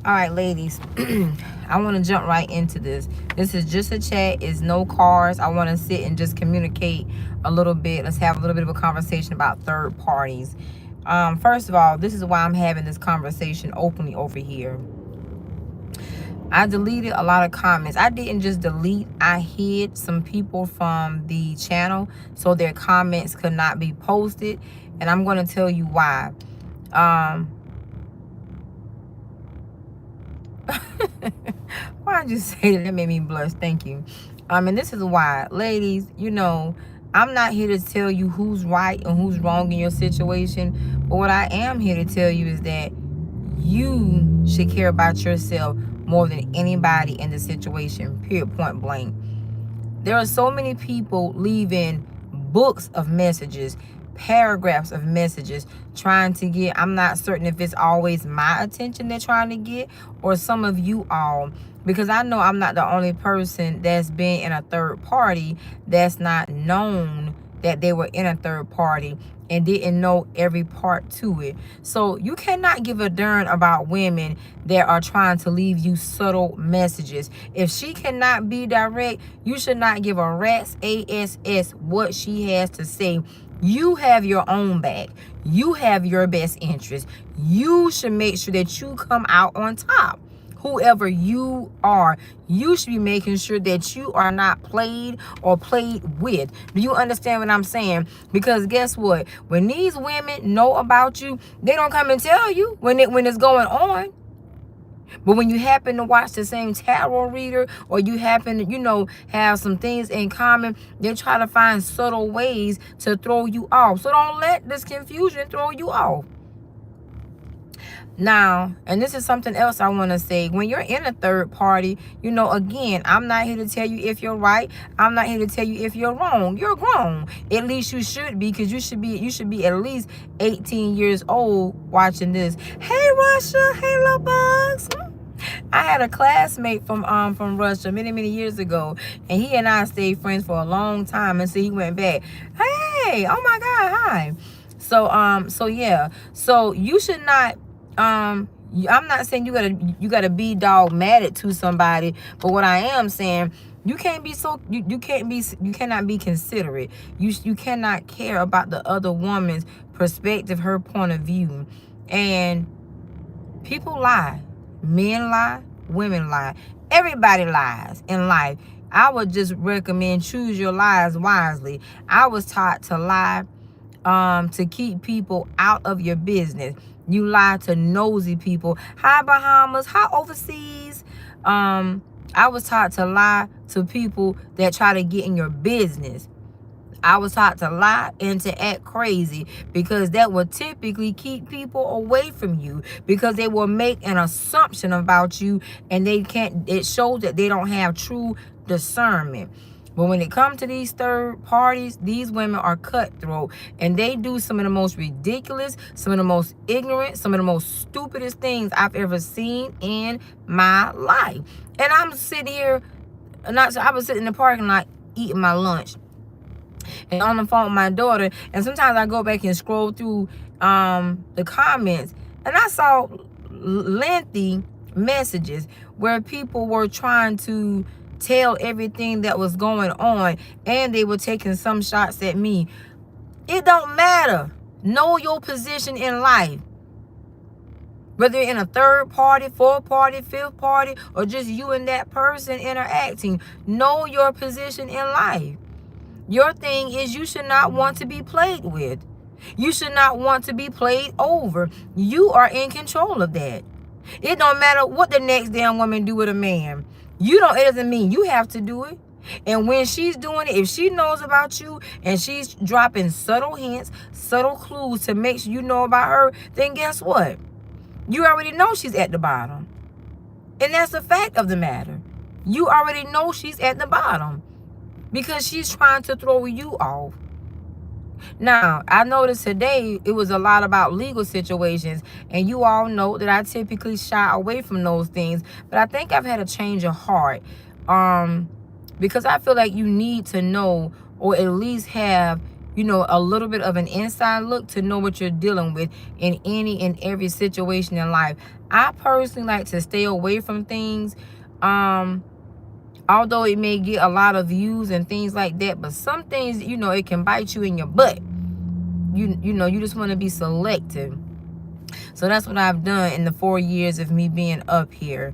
All right, ladies, I want to jump right into this. This is just a chat. It's no cars. I want to sit and just communicate a little bit. Let's have a little bit of a conversation about third parties. First of all, this is why I'm having this conversation openly over here. I deleted a lot of comments. I didn't just delete. I hid some people from the channel so their comments could not be posted. And I'm going to tell you why. Why'd you say that? That made me blush. Thank you. And this is why, ladies, you know, I'm not here to tell you who's right and who's wrong in your situation. But what I am here to tell you is that you should care about yourself more than anybody in the situation, period, point blank. There are so many people leaving books of messages, paragraphs of messages, trying to get, I'm not certain if it's always my attention they're trying to get or some of you all, because I know I'm not the only person that's been in a third party that's not known that they were in a third party and didn't know every part to it. So you cannot give a darn about women that are trying to leave you subtle messages. If she cannot be direct, you should not give a rat's ass what she has to say. You have your own back. You have your best interest. You should make sure that you come out on top. Whoever you are, you should be making sure that you are not played or played with. Do you understand what I'm saying? Because guess what? When these women know about you, they don't come and tell you when it's going on. But when you happen to watch the same tarot reader or you happen to, you know, have some things in common, they try to find subtle ways to throw you off. So don't let this confusion throw you off. Now, and this is something else I want to say. When you're in a third party, you know, again, I'm not here to tell you if you're right. I'm not here to tell you if you're wrong. You're grown. At least you should be, because you should be at least 18 years old watching this. Hey, Russia. Hey, little bugs. I had a classmate from Russia many years ago, and he and I stayed friends for a long time, and so he went back. Hey, oh my God, hi. So yeah. So you should not I'm not saying you gotta be dogmatic to somebody, but what I am saying, you can't be so you cannot be considerate. You cannot care about the other woman's perspective, her point of view. And people lie. Men lie, women lie. Everybody lies in life. I would just recommend choose your lies wisely. I was taught to lie to keep people out of your business. You lie to nosy people. Hi, Bahamas. Hi, overseas. I was taught to lie to people that try to get in your business. I was taught to lie and to act crazy, because that will typically keep people away from you, because they will make an assumption about you, and it shows that they don't have true discernment. But when it comes to these third parties, these women are cutthroat, and they do some of the most ridiculous, some of the most ignorant, some of the most stupidest things I've ever seen in my life. And I'm sitting here, I was sitting in the parking lot eating my lunch and on the phone with my daughter, and sometimes I go back and scroll through the comments, and I saw lengthy messages where people were trying to tell everything that was going on, and they were taking some shots at me. It don't matter. Know your position in life. Whether you're in a third party, fourth party, fifth party, or just you and that person interacting, know your position in life. Your thing is, you should not want to be played with. You should not want to be played over. You are in control of that. It don't matter what the next damn woman do with a man. It doesn't mean you have to do it. And when she's doing it, if she knows about you and she's dropping subtle hints, subtle clues to make sure you know about her, then guess what? You already know she's at the bottom. And that's the fact of the matter. You already know she's at the bottom, because she's trying to throw you off. Now, I noticed today it was a lot about legal situations, and you all know that I typically shy away from those things, but I think I've had a change of heart, because I feel like you need to know, or at least have a little bit of an inside look to know what you're dealing with in any and every situation in life. I personally like to stay away from things, although it may get a lot of views and things like that, but some things, it can bite you in your butt. You just want to be selective. So that's what I've done in the 4 years of me being up here.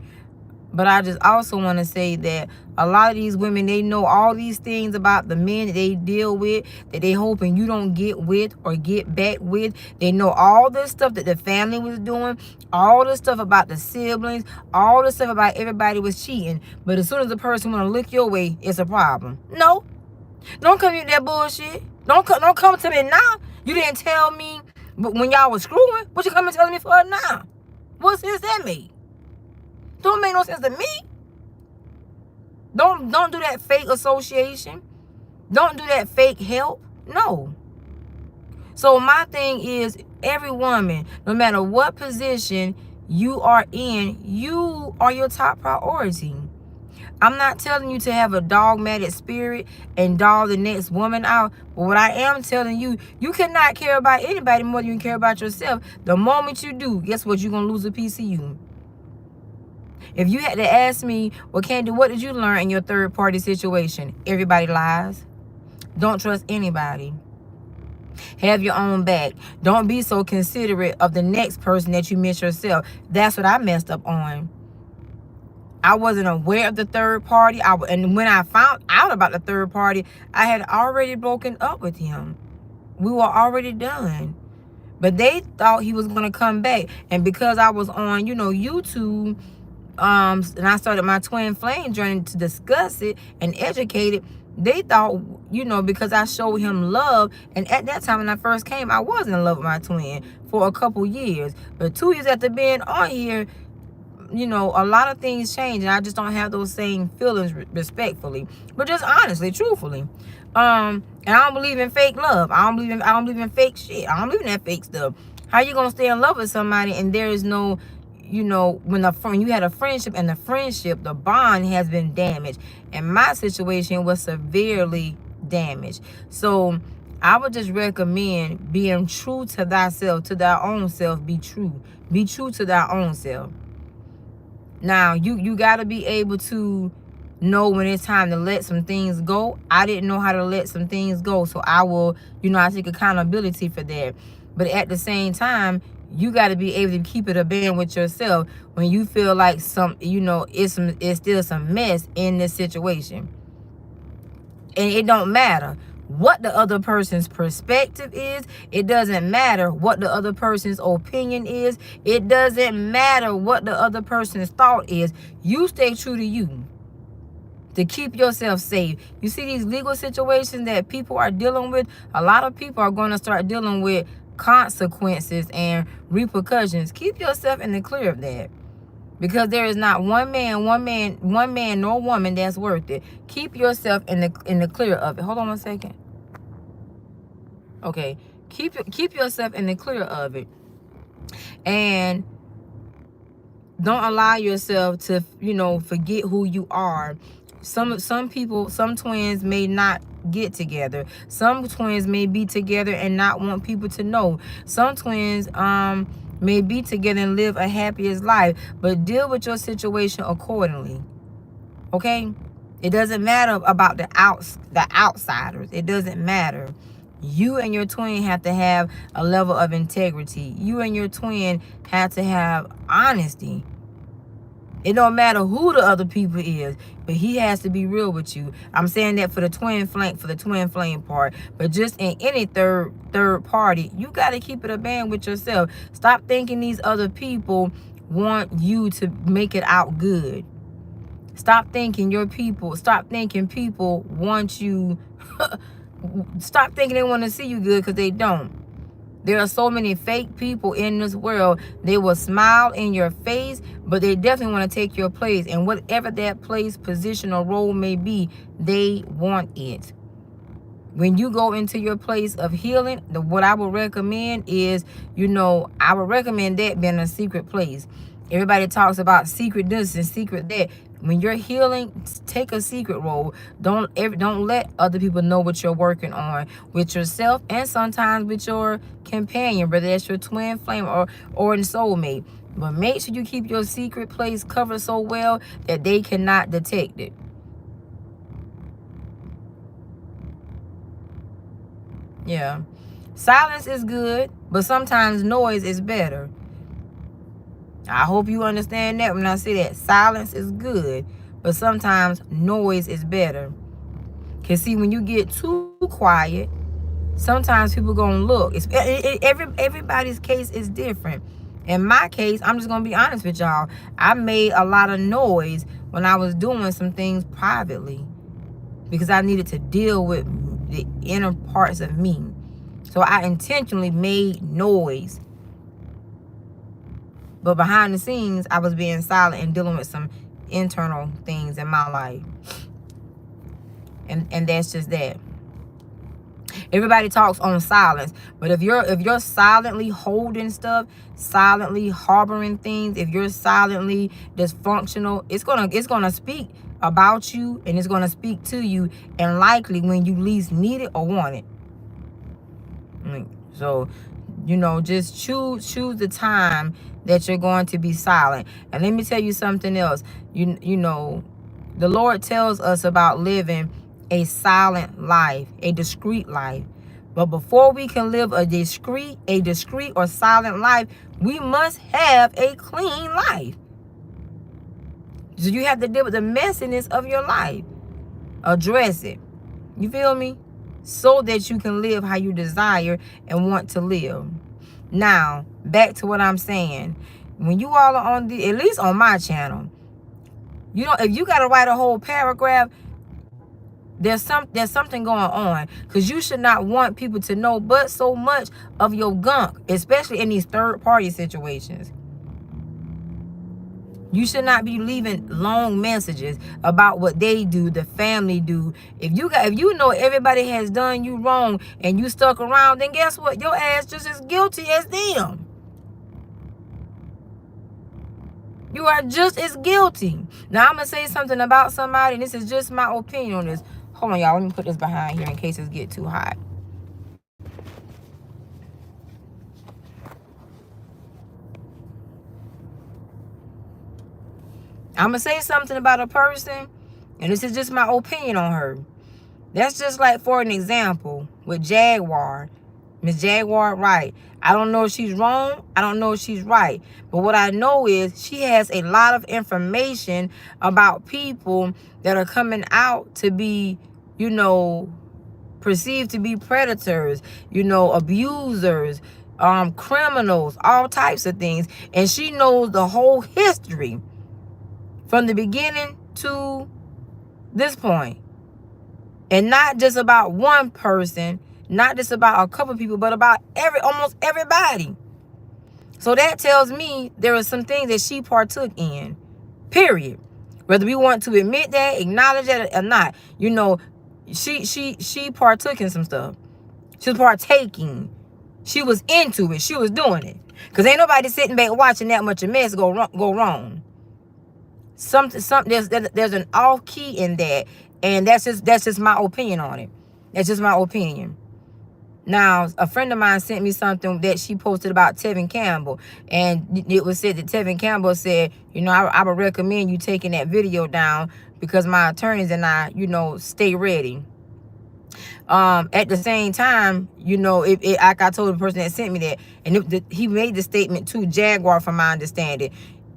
But I just also want to say that a lot of these women, they know all these things about the men that they deal with, that they hoping you don't get with or get back with. They know all this stuff that the family was doing, all this stuff about the siblings, all this stuff about everybody was cheating. But as soon as the person want to look your way, it's a problem. No, don't come with that bullshit. Don't come to me now. You didn't tell me when y'all was screwing. What you coming telling me for now? What sense that make? Don't make no sense to me. Don't do that fake association. Don't do that fake help. No. So my thing is, every woman, no matter what position you are in, you are your top priority. I'm not telling you to have a dogmatic spirit and dog the next woman out. But what I am telling you, you cannot care about anybody more than you care about yourself. The moment you do, guess what? You're going to lose a piece of you. If you had to ask me, well, Candy, what did you learn in your third party situation? Everybody lies. Don't trust anybody. Have your own back. Don't be so considerate of the next person that you miss yourself. That's what I messed up on. I wasn't aware of the third party. And when I found out about the third party, I had already broken up with him. We were already done. But they thought he was going to come back. And because I was on, YouTube, and I started my twin flame journey to discuss it and educate it, they thought, because I showed him love. And at that time when I first came, I was in love with my twin for a couple years. But 2 years after being on here, a lot of things change, and I just don't have those same feelings, respectfully, but just honestly, truthfully. And I don't believe in fake love. I don't believe in fake shit. I don't believe in that fake stuff. How you gonna stay in love with somebody and there is no, when you had a friendship and the bond has been damaged, and my situation was severely damaged. So I would just recommend being true to thyself, to thy own self. Be true to thy own self. Now, you got to be able to know when it's time to let some things go. I didn't know how to let some things go, so I will, I take accountability for that. But at the same time, you got to be able to keep it a band with yourself when you feel like it's still some mess in this situation. And it don't matter what the other person's perspective is. It doesn't matter what the other person's opinion is. It doesn't matter what the other person's thought is. You stay true to you to keep yourself safe. You see these legal situations that people are dealing with, a lot of people are going to start dealing with consequences and repercussions. Keep yourself in the clear of that. Because there is not one man nor woman that's worth it. Keep yourself in the clear of it. Hold on one second. Okay. Keep yourself in the clear of it. And don't allow yourself to, forget who you are. Some twins may not get together. Some twins may be together and not want people to know. Some twins may be together and live a happiest life, but deal with your situation accordingly. Okay? It doesn't matter about the outsiders. It doesn't matter. You and your twin have to have a level of integrity. You and your twin have to have honesty. It don't matter who the other people is, but he has to be real with you. I'm saying that for the twin flame part. But just in any third party, you got to keep it a band with yourself. Stop thinking these other people want you to make it out good. Stop thinking people want you. Stop thinking they want to see you good, because they don't. There are so many fake people in this world. They will smile in your face, but they definitely want to take your place. And whatever that place, position, or role may be, they want it. When you go into your place of healing, what I would recommend is, I would recommend that being a secret place. Everybody talks about secret this and secret that. when you're healing, take a secret role. Don't let other people know what you're working on with yourself, and sometimes with your companion, whether that's your twin flame or a soulmate. But make sure you keep your secret place covered so well that they cannot detect it. Yeah. Silence is good, but sometimes noise is better. I hope you understand that when I say that. Silence is good, but sometimes noise is better. Because see, when you get too quiet, sometimes people gonna look. Everybody's case is different. In my case, I'm just gonna be honest with y'all. I made a lot of noise when I was doing some things privately because I needed to deal with the inner parts of me. So I intentionally made noise. But behind the scenes, I was being silent and dealing with some internal things in my life. And that's just that. Everybody talks on silence, but if you're silently holding stuff, silently harboring things, if you're silently dysfunctional, it's gonna speak about you, and it's gonna speak to you, and likely when you least need it or want it. So, just choose the time that you're going to be silent. And let me tell you something else. The Lord tells us about living a silent life, a discreet life. But before we can live a discreet or silent life, we must have a clean life. So you have to deal with the messiness of your life. Address it. You feel me? So that you can live how you desire and want to live. Now, back to what I'm saying. When you all are at least on my channel, if you got to write a whole paragraph, there's something going on, because you should not want people to know but so much of your gunk, especially in these third-party situations. You should not be leaving long messages about what they do, the family do. If you know everybody has done you wrong and you stuck around, then guess what? Your ass just as guilty as them. You are just as guilty. Now, I'm going to say something about somebody, and this is just my opinion on this. Hold on, y'all. Let me put this behind here in case it get too hot. I'm going to say something about a person, and this is just my opinion on her. That's just like, for an example, with Jaguar. Miss Jaguar, right. I don't know if she's wrong. I don't know if she's right. But what I know is she has a lot of information about people that are coming out to be, perceived to be predators, abusers, criminals, all types of things. And she knows the whole history from the beginning to this point. And not just about one person, not just about a couple people, but about almost everybody. So that tells me there are some things that she partook in, period. Whether we want to admit that, acknowledge that or not, she partook in some stuff. She was partaking. She was into it. She was doing it. Because ain't nobody sitting back watching that much of mess go wrong. There's an off key in that, and that's just my opinion on it. That's just my opinion. Now, a friend of mine sent me something that she posted about Tevin Campbell, and it was said that Tevin Campbell said, I would recommend you taking that video down because my attorneys and I, stay ready. At the same time, like I told the person that sent me that, and he made the statement to Jaguar, from my understanding.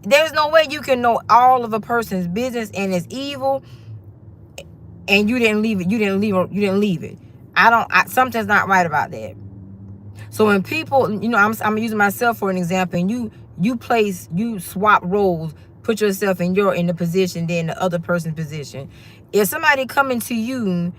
There's no way you can know all of a person's business and it's evil, and you didn't leave it. You didn't leave it. Something's not right about that. So when people, I'm using myself for an example, and you swap roles, put yourself in the position, then the other person's position. If somebody coming to you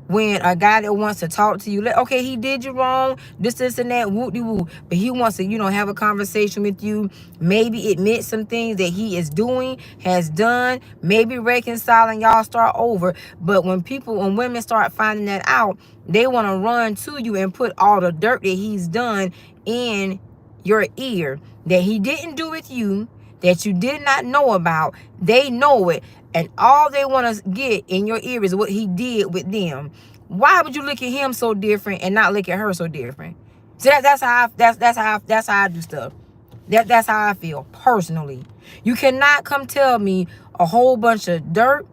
when a guy that wants to talk to you, okay, he did you wrong, this and that, whoop-de-woo, but he wants to, have a conversation with you, maybe admit some things that he is doing, has done, maybe reconcile and y'all start over. But when women start finding that out, they want to run to you and put all the dirt that he's done in your ear, that he didn't do with you, that you did not know about. They know it. And all they want to get in your ear is what he did with them. Why would you look at him so different and not look at her so different? So that's how I do stuff. That's how I feel personally. You cannot come tell me a whole bunch of dirt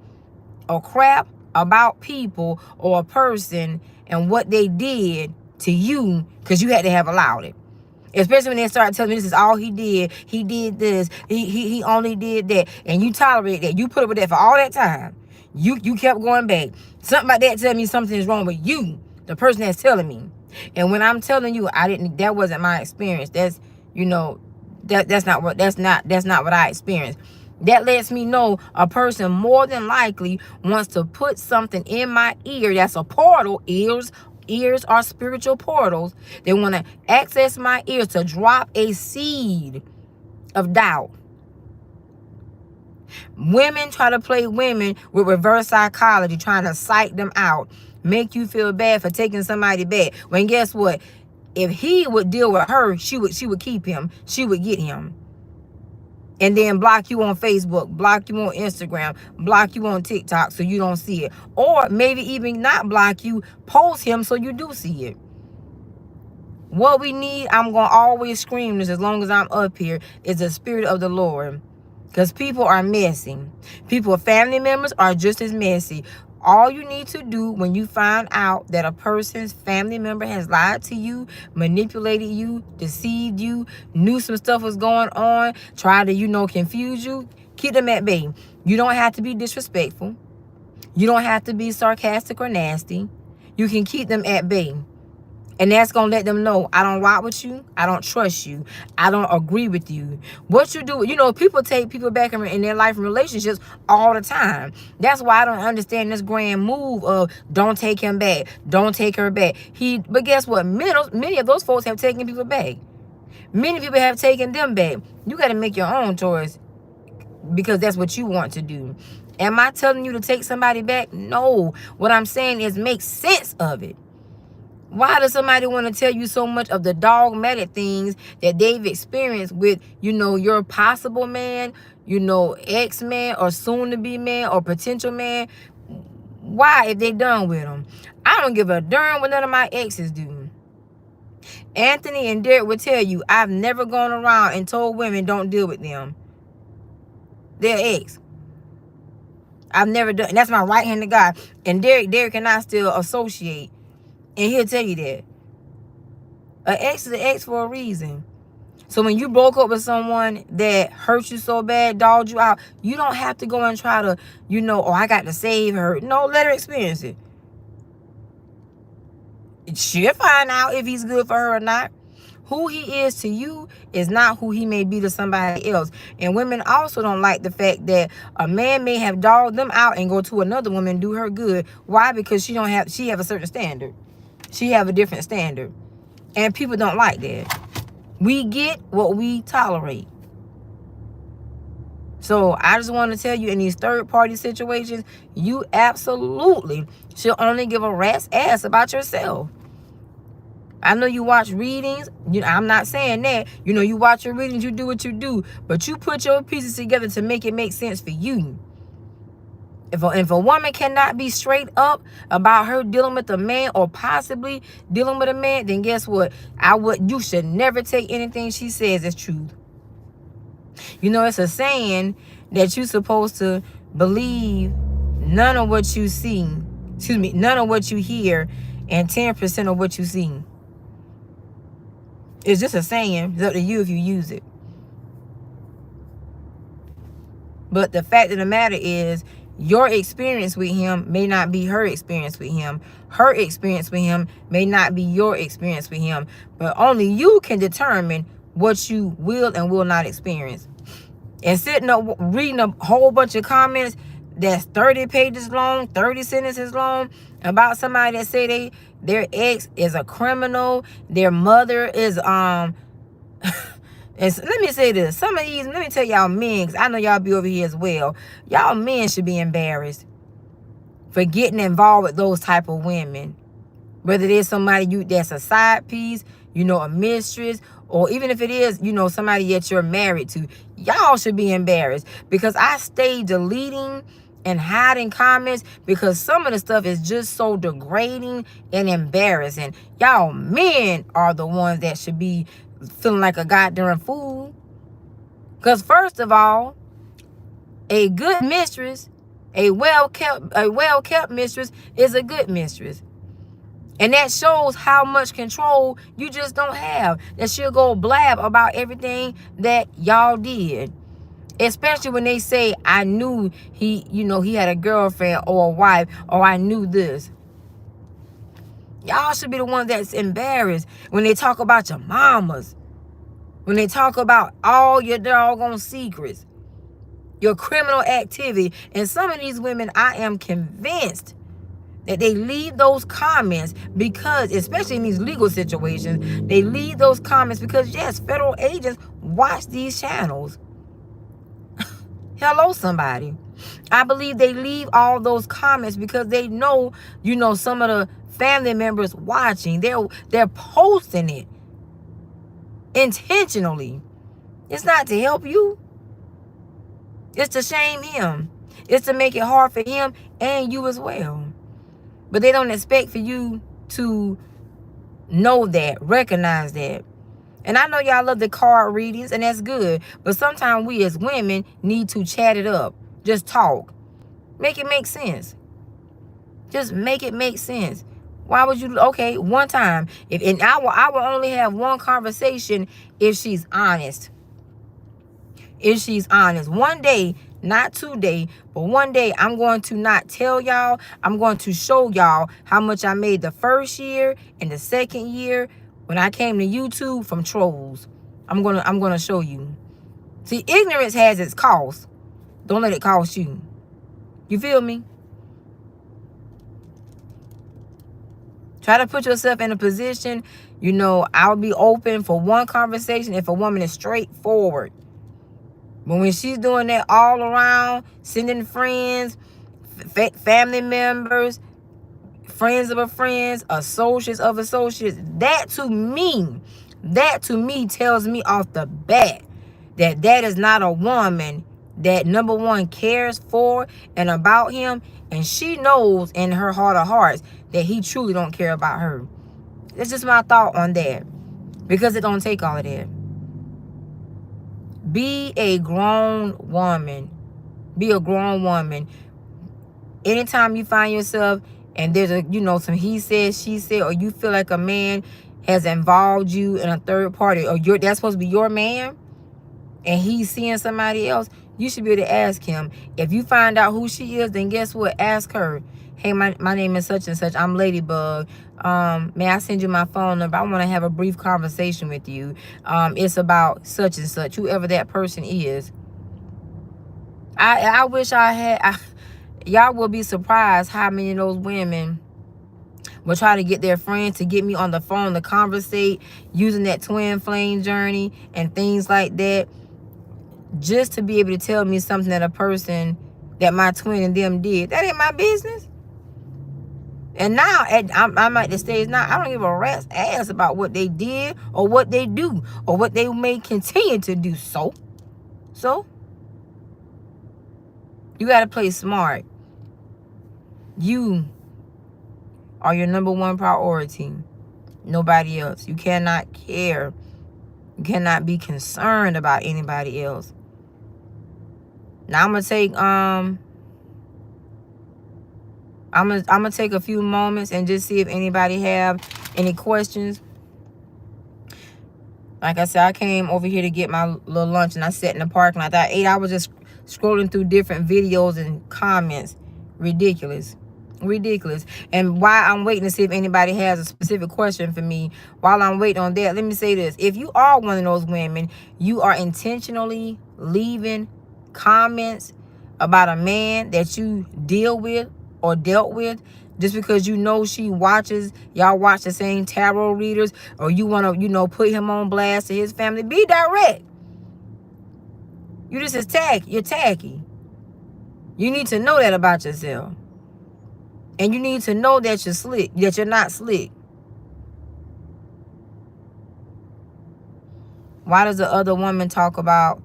or crap about people or a person and what they did to you because you had to have allowed it. Especially when they start telling me this is all he did. He did this. He only did that. And you tolerate that. You put up with that for all that time. You kept going back. Something about that tell me something is wrong with you, the person that's telling me. And when I'm telling you, that wasn't my experience. That's, that's not what I experienced. That lets me know a person more than likely wants to put something in my ear that's a portal. Ears are spiritual portals. They want to access my ears to drop a seed of doubt. Women try to play women with reverse psychology, trying to psych them out, make you feel bad for taking somebody back. When guess what? If he would deal with her, she would keep him. She would get him. And then block you on Facebook, block you on Instagram, block you on TikTok so you don't see it. Or maybe even not block you, post him so you do see it. What we need, I'm going to always scream this as long as I'm up here, is the Spirit of the Lord. Because people are messy. Family members are just as messy. All you need to do when you find out that a person's family member has lied to you, manipulated you, deceived you, knew some stuff was going on, tried to, confuse you, keep them at bay. You don't have to be disrespectful. You don't have to be sarcastic or nasty. You can keep them at bay. And that's going to let them know, I don't rock with you. I don't trust you. I don't agree with you. What you do, people take people back in their life and relationships all the time. That's why I don't understand this grand move of don't take him back. Don't take her back. But guess what? Many of those folks have taken people back. Many people have taken them back. You got to make your own choice because that's what you want to do. Am I telling you to take somebody back? No. What I'm saying is make sense of it. Why does somebody want to tell you so much of the dogmatic things that they've experienced with, your possible man, ex-man or soon-to-be man or potential man? Why, if they done with them? I don't give a darn what none of my exes do. Anthony and Derek will tell you, I've never gone around and told women don't deal with them. They're ex. I've never done. And that's my right-handed guy. And Derek and I still associate. And he'll tell you that. An ex is an ex for a reason. So when you broke up with someone that hurt you so bad, dogged you out, you don't have to go and try to, I got to save her. No, let her experience it. She'll find out if he's good for her or not. Who he is to you is not who he may be to somebody else. And women also don't like the fact that a man may have dogged them out and go to another woman and do her good. Why? Because she have a certain standard. She have a different standard. And people don't like that. We get what we tolerate. So I just want to tell you, in these third-party situations, you absolutely should only give a rat's ass about yourself. I know you watch readings. I'm not saying that. You watch your readings, you do what you do. But you put your pieces together to make it make sense for you. If a woman cannot be straight up about her dealing with a man or possibly dealing with a man, then guess what? You should never take anything she says as truth. It's a saying that you're supposed to believe none of what you see. None of what you hear and 10% of what you see. It's just a saying. It's up to you if you use it. But the fact of the matter is, your experience with him may not be her experience with him. Her experience with him may not be your experience with him. But only you can determine what you will and will not experience. And sitting up reading a whole bunch of comments that's 30 pages long, 30 sentences long, about somebody that say their ex is a criminal, their mother is and let me say this. Some of these, let me tell y'all men, because I know y'all be over here as well. Y'all men should be embarrassed for getting involved with those type of women. Whether there's somebody that's a side piece, a mistress, or even if it is, somebody that you're married to, y'all should be embarrassed, because I stay deleting and hiding comments because some of the stuff is just so degrading and embarrassing. Y'all men are the ones that should be feeling like a goddamn fool. Because first of all, a good mistress, a well-kept mistress is a good mistress. And that shows how much control you just don't have. That she'll go blab about everything that y'all did. Especially when they say, I knew he had a girlfriend or a wife, or I knew this. Y'all should be the ones that's embarrassed when they talk about your mamas. When they talk about all your doggone secrets, your criminal activity. And some of these women, I am convinced that they leave those comments because, especially in these legal situations, they leave those comments because, yes, federal agents watch these channels. Hello, somebody. I believe they leave all those comments because they know, some of the family members watching. They're posting it intentionally. It's not to help you. It's to shame him. It's to make it hard for him and you as well. But they don't expect for you to know that, recognize that. And I know y'all love the card readings, and that's good. But sometimes we as women need to chat it up. Just talk. Make it make sense. Just make it make sense. Why would you? Okay, one time. I will only have one conversation if she's honest. If she's honest. One day, not 2 days, but one day, I'm going to not tell y'all. I'm going to show y'all how much I made the first year and the second year when I came to YouTube from trolls. I'm gonna show you. See, ignorance has its cost. Don't let it cost you. You feel me? Try to put yourself in a position, I'll be open for one conversation if a woman is straightforward. But when she's doing that all around, sending friends, family members, friends of friends, associates of associates, that to me tells me off the bat that is not a woman that, number one, cares for and about him, and she knows in her heart of hearts that he truly don't care about her. That's just my thought on that, because it don't take all of that. Be a grown woman. Be a grown woman. Anytime you find yourself and there's some he said, she said, or you feel like a man has involved you in a third party, or that's supposed to be your man, and he's seeing somebody else, you should be able to ask him. If you find out who she is, then guess what? Ask her. Hey, my name is such and such. I'm Ladybug. May I send you my phone number? I want to have a brief conversation with you. It's about such and such, whoever that person is. I wish I had... y'all will be surprised how many of those women will try to get their friends to get me on the phone to conversate using that twin flame journey and things like that, just to be able to tell me something that a person that my twin and them did. That ain't my business. And now, I'm at the stage now, I don't give a rat's ass about what they did or what they do or what they may continue to do. So, you got to play smart. You are your number one priority. Nobody else. You cannot care. You cannot be concerned about anybody else. Now I'm gonna take a few moments and just see if anybody have any questions. Like I said, I came over here to get my little lunch and I sat in the parking lot. I ate. I was just scrolling through different videos and comments. Ridiculous. And while I'm waiting to see if anybody has a specific question for me, while I'm waiting on that, let me say this. If you are one of those women, you are intentionally leaving comments about a man that you deal with or dealt with just because she watches, y'all watch the same tarot readers, or you want to, put him on blast to his family, be direct. You just you're tacky. You need to know that about yourself. And you need to know that you're slick, that you're not slick. Why does the other woman talk about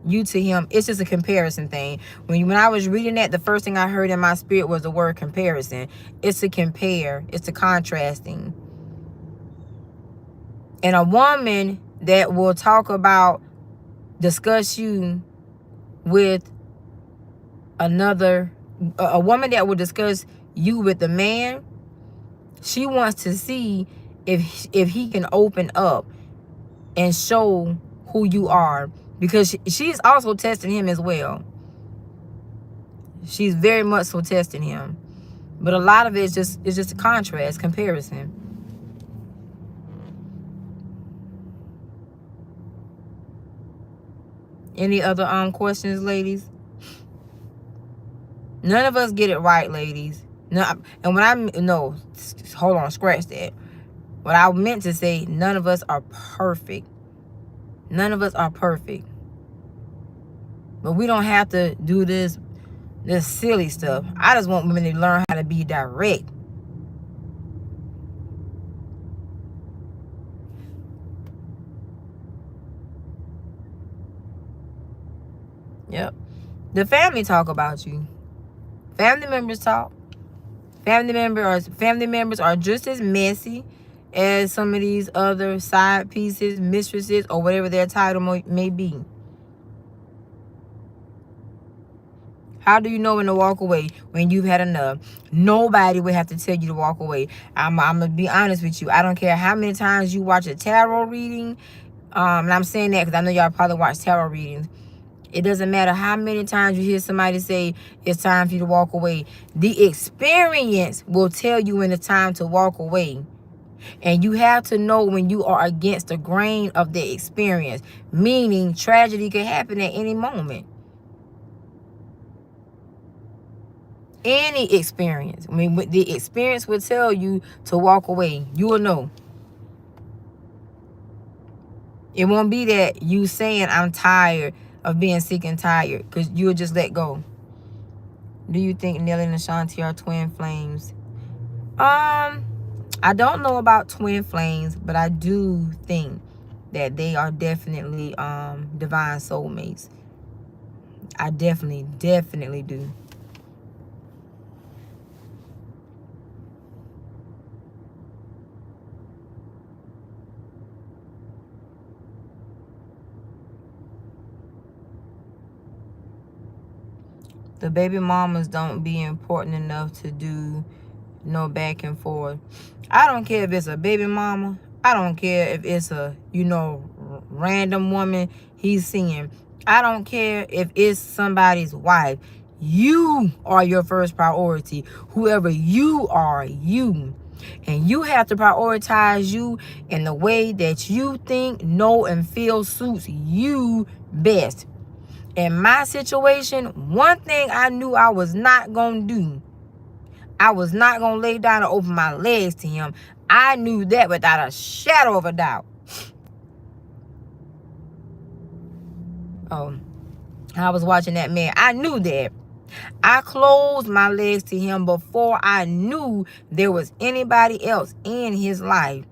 you to him? It's just a comparison thing. When I was reading that, the first thing I heard in my spirit was the word comparison. It's a compare. It's a contrasting. And a woman that will discuss you with a woman that will discuss you with a man, she wants to see if he can open up and show who you are, because she's also testing him as well. She's very much so testing him, but a lot of it is just a contrast, comparison. Any other questions, ladies? None of us get it right, ladies. No, and hold on, scratch that. What I meant to say, none of us are perfect. None of us are perfect. But we don't have to do this silly stuff. I just want women to learn how to be direct. Yep. The family talk about you. Family members talk. Family members are just as messy as some of these other side pieces, mistresses, or whatever their title may be. How do you know when to walk away? When you've had enough. Nobody would have to tell you to walk away. I'm going to be honest with you. I don't care how many times you watch a tarot reading. And I'm saying that because I know y'all probably watch tarot readings. It doesn't matter how many times you hear somebody say it's time for you to walk away. The experience will tell you when it's time to walk away. And you have to know when you are against the grain of the experience. Meaning tragedy could happen at any moment. Any experience. I mean, the experience will tell you to walk away. You will know. It won't be that you saying I'm tired of being sick and tired, because you'll just let go. Do you think Nelly and Ashanti are twin flames? I don't know about twin flames, but I do think that they are definitely divine soulmates. I definitely do. The baby mamas don't be important enough to do no back and forth. I don't care if it's a baby mama. I don't care if it's a, random woman he's seeing. I don't care if it's somebody's wife. You are your first priority. Whoever you are, you. And you have to prioritize you in the way that you think, know, and feel suits you best. In my situation, one thing I knew I was not going to do. I was not going to lay down and open my legs to him. I knew that without a shadow of a doubt. Oh, I was watching that man. I knew that. I closed my legs to him before I knew there was anybody else in his life.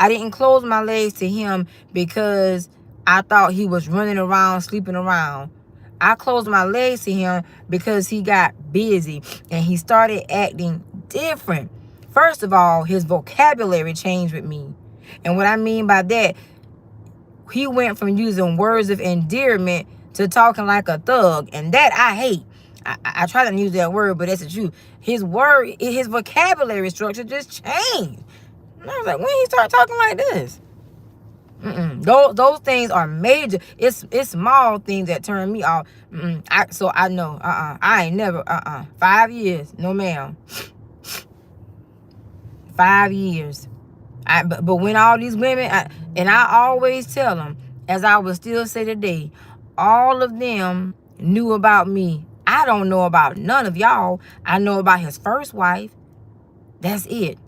I didn't close my legs to him because I thought he was running around, sleeping around. I closed my legs to him because he got busy and he started acting different. First of all, his vocabulary changed with me. And what I mean by that, he went from using words of endearment to talking like a thug. And that I hate. I try to use that word, but that's the truth. His vocabulary structure just changed. And I was like, when he started talking like this? Those things are major. It's small things that turn me off. So I know. I ain't never. 5 years, no ma'am. 5 years. But when all these women, and I always tell them, as I will still say today, all of them knew about me. I don't know about none of y'all. I know about his first wife. That's it.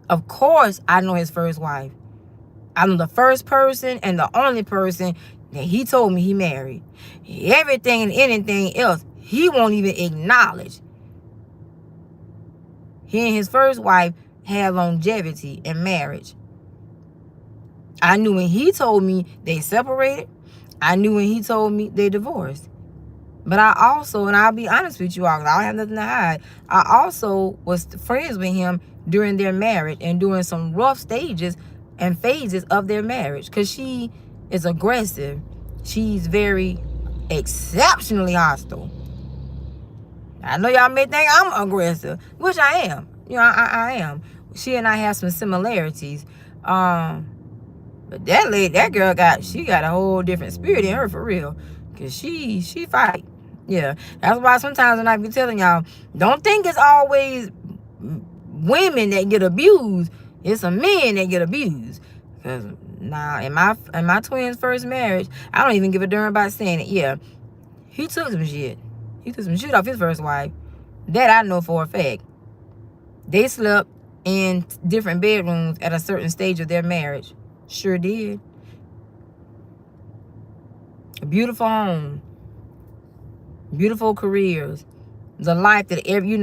Of course, I know his first wife. I'm the first person and the only person that he told me he married. Everything and anything else, he won't even acknowledge. He and his first wife had longevity in marriage. I knew when he told me they separated. I knew when he told me they divorced. But I also, and I'll be honest with you all, 'cause I don't have nothing to hide, I also was friends with him during their marriage and during some rough stages and phases of their marriage. Because she is aggressive. She's very exceptionally hostile. I know y'all may think I'm aggressive, which I am. You know, I am. She and I have some similarities. But that girl got a whole different spirit in her for real. Cause she fight. Yeah. That's why sometimes when I be telling y'all, don't think it's always women that get abused. It's some men that get abused. Cause now in my twin's first marriage, I don't even give a darn about saying it. Yeah. He took some shit. He took some shit off his first wife. That I know for a fact. They slept in different bedrooms at a certain stage of their marriage. Sure did. A beautiful home. Beautiful careers. The life that every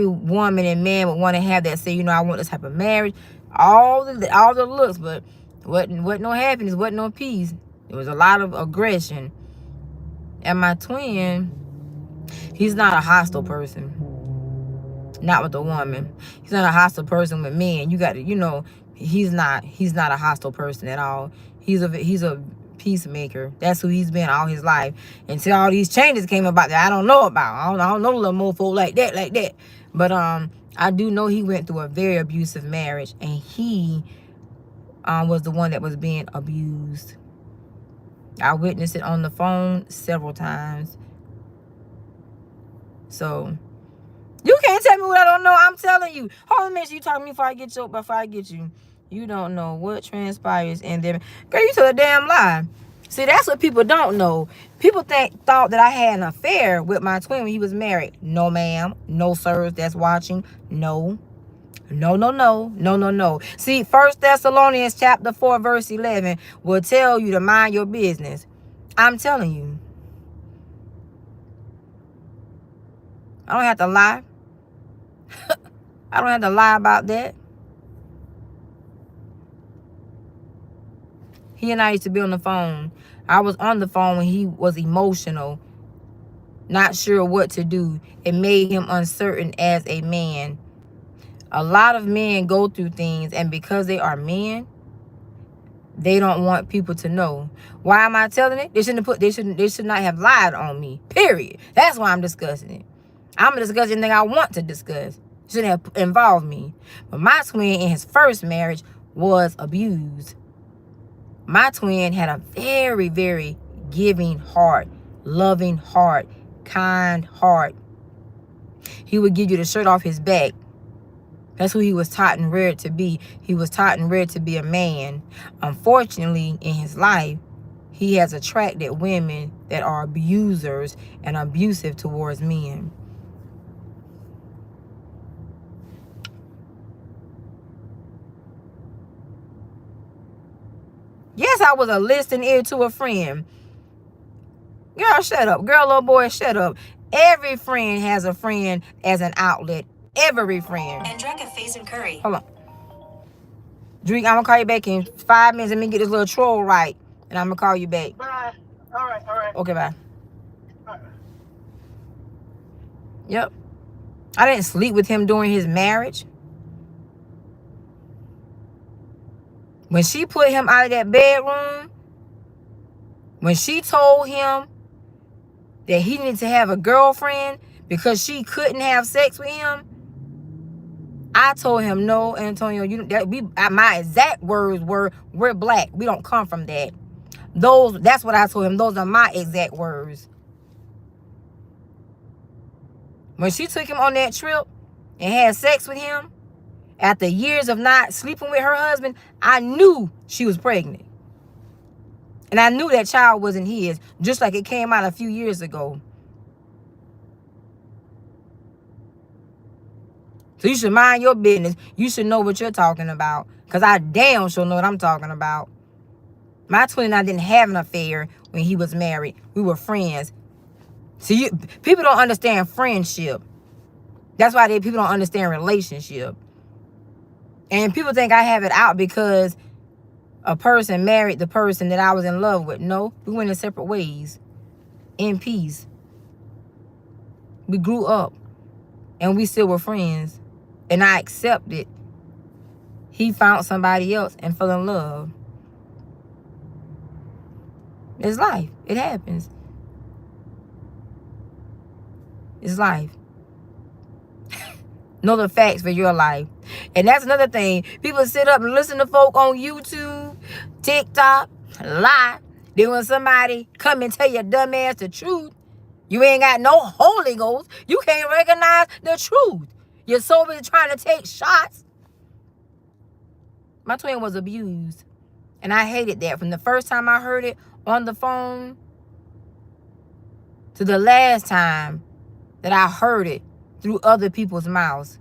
woman and man would want to have, that say, I want this type of marriage. All the looks, but wasn't no happiness, wasn't no peace. There was a lot of aggression. And my twin, he's not a hostile person. Not with a woman. He's not a hostile person with men. You got to, he's not a hostile person at all. He's a peacemaker. That's who he's been all his life. Until all these changes came about that I don't know about. I don't know little mofo like that. But I do know he went through a very abusive marriage, and he was the one that was being abused. I witnessed it on the phone several times. So you can't tell me what I don't know. I'm telling you. Hold on a minute. You talking to me before I get you. You don't know what transpires in them. Girl, you tell a damn lie. See, that's what people don't know. People thought that I had an affair with my twin when he was married. No, ma'am. No, sirs that's watching. No. No. See, 1 Thessalonians chapter 4, verse 11 will tell you to mind your business. I'm telling you. I don't have to lie. I don't have to lie about that. He and I used to be on the phone. I was on the phone when he was emotional, not sure what to do. It made him uncertain as a man. A lot of men go through things, and because they are men, they don't want people to know. Why am I telling it? They should not have lied on me. Period. That's why I'm discussing it. I'm gonna discuss anything I want to discuss. Shouldn't have involved me. But my twin in his first marriage was abused. My twin had a very, very giving heart, loving heart, kind heart. He would give you the shirt off his back. That's who he was taught and reared to be. He was taught and reared to be a man. Unfortunately, in his life, he has attracted women that are abusers and abusive towards men. Yes, I was a listening ear to a friend. Girl, shut up. Girl, little boy, shut up. Every friend has a friend as an outlet. Every friend. And Drake Face and Curry. Hold on. Drake, I'm going to call you back in 5 minutes. Let me get this little troll right. And I'm going to call you back. Bye. All right. Okay, bye. All right. Yep. I didn't sleep with him during his marriage. When she put him out of that bedroom, when she told him that he needed to have a girlfriend because she couldn't have sex with him, I told him, no, Antonio, my exact words were, we're black. We don't come from that. That's what I told him. Those are my exact words. When she took him on that trip and had sex with him, after years of not sleeping with her husband, I knew she was pregnant. And I knew that child wasn't his, just like it came out a few years ago. So you should mind your business. You should know what you're talking about. Because I damn sure know what I'm talking about. My twin and I didn't have an affair when he was married. We were friends. See, people don't understand friendship. That's why people don't understand relationship. And people think I have it out because a person married the person that I was in love with. No, we went in separate ways. In peace. We grew up. And we still were friends. And I accepted. He found somebody else and fell in love. It's life. It happens. It's life. Know the facts for your life. And that's another thing. People sit up and listen to folk on YouTube, TikTok, lie. Then when somebody come and tell your dumb ass the truth, you ain't got no Holy Ghost. You can't recognize the truth. You're so busy trying to take shots. My twin was abused. And I hated that. From the first time I heard it on the phone to the last time that I heard it through other people's mouths.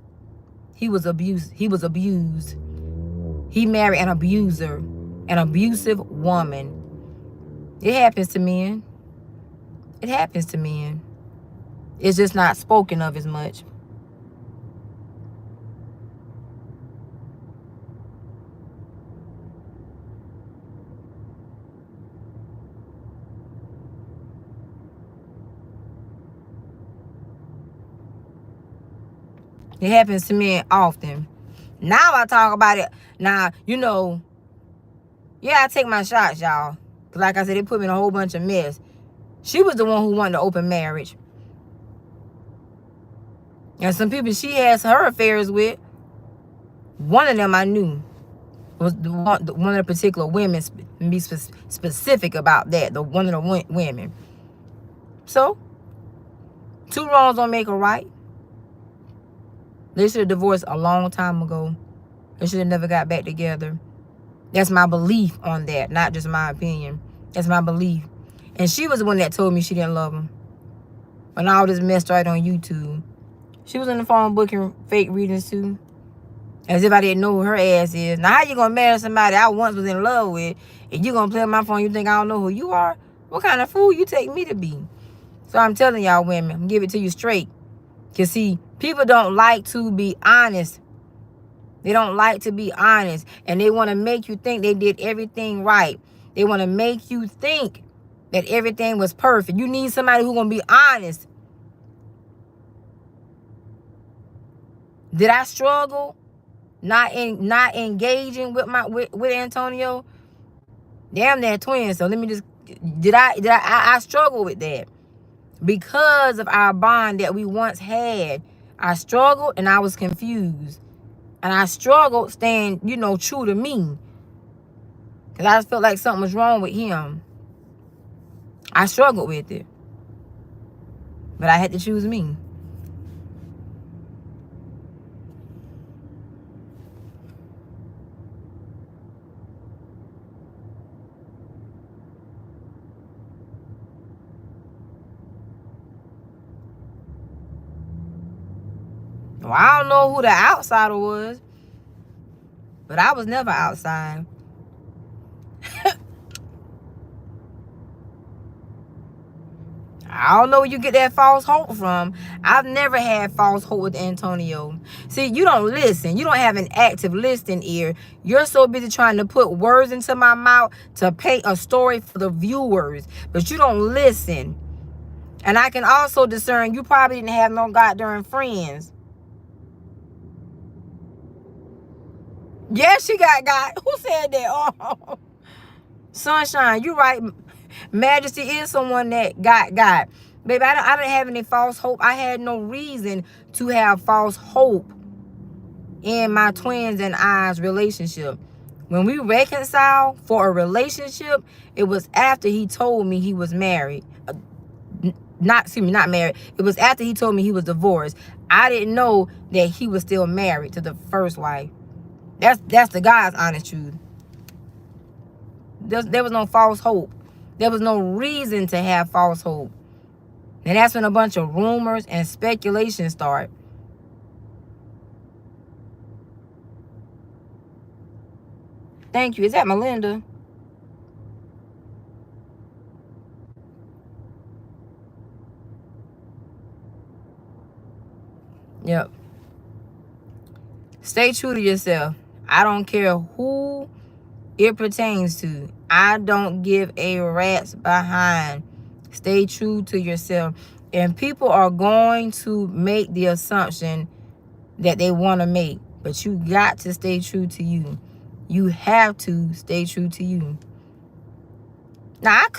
He was abused. He was abused. He married an abuser, an abusive woman. It happens to men. It happens to men. It's just not spoken of as much. It happens to men often. Now I talk about it. Now, you know, yeah, I take my shots, y'all. Like I said, it put me in a whole bunch of mess. She was the one who wanted the open marriage. And some people she has her affairs with, one of them I knew was one of the particular women, be specific about that, one of the women. So, two wrongs don't make a right. They should have divorced a long time ago. They should have never got back together. That's my belief on that, not just my opinion. That's my belief. And she was the one that told me she didn't love him. When all this mess started on YouTube. She was on the phone booking fake readings too. As if I didn't know who her ass is. Now how you gonna marry somebody I once was in love with and you gonna play on my phone, you think I don't know who you are? What kind of fool you take me to be? So I'm telling y'all women, I'm gonna give it to you straight. Cause see, people don't like to be honest. They don't like to be honest. And they want to make you think they did everything right. They want to make you think that everything was perfect. You need somebody who's going to be honest. Did I struggle not engaging with Antonio? Damn, they're twins. So let me just, I struggled with that. Because of our bond that we once had, I struggled and I was confused. And I struggled staying, you know, true to me. Because I just felt like something was wrong with him. I struggled with it. But I had to choose me. Well, I don't know who the outsider was, but I was never outside. I don't know where you get that false hope from. I've never had false hope with Antonio. See, you don't listen. You don't have an active listening ear. You're so busy trying to put words into my mouth to paint a story for the viewers, but you don't listen. And I can also discern you probably didn't have no goddamn friends. Yeah, she got. Who said that? Oh, Sunshine, you right. Majesty is someone that got. Baby, I didn't have any false hope. I had no reason to have false hope in my twins and I's relationship. When we reconciled for a relationship, it was after he told me he was married. Not married. It was after he told me he was divorced. I didn't know that he was still married to the first wife. That's the God's honest truth. There was no false hope. There was no reason to have false hope. And that's when a bunch of rumors and speculation start. Thank you. Is that Melinda? Yep. Stay true to yourself. I don't care who it pertains to. I don't give a rat's behind. Stay true to yourself. And people are going to make the assumption that they want to make, but you got to stay true to you. You have to stay true to you. Now, I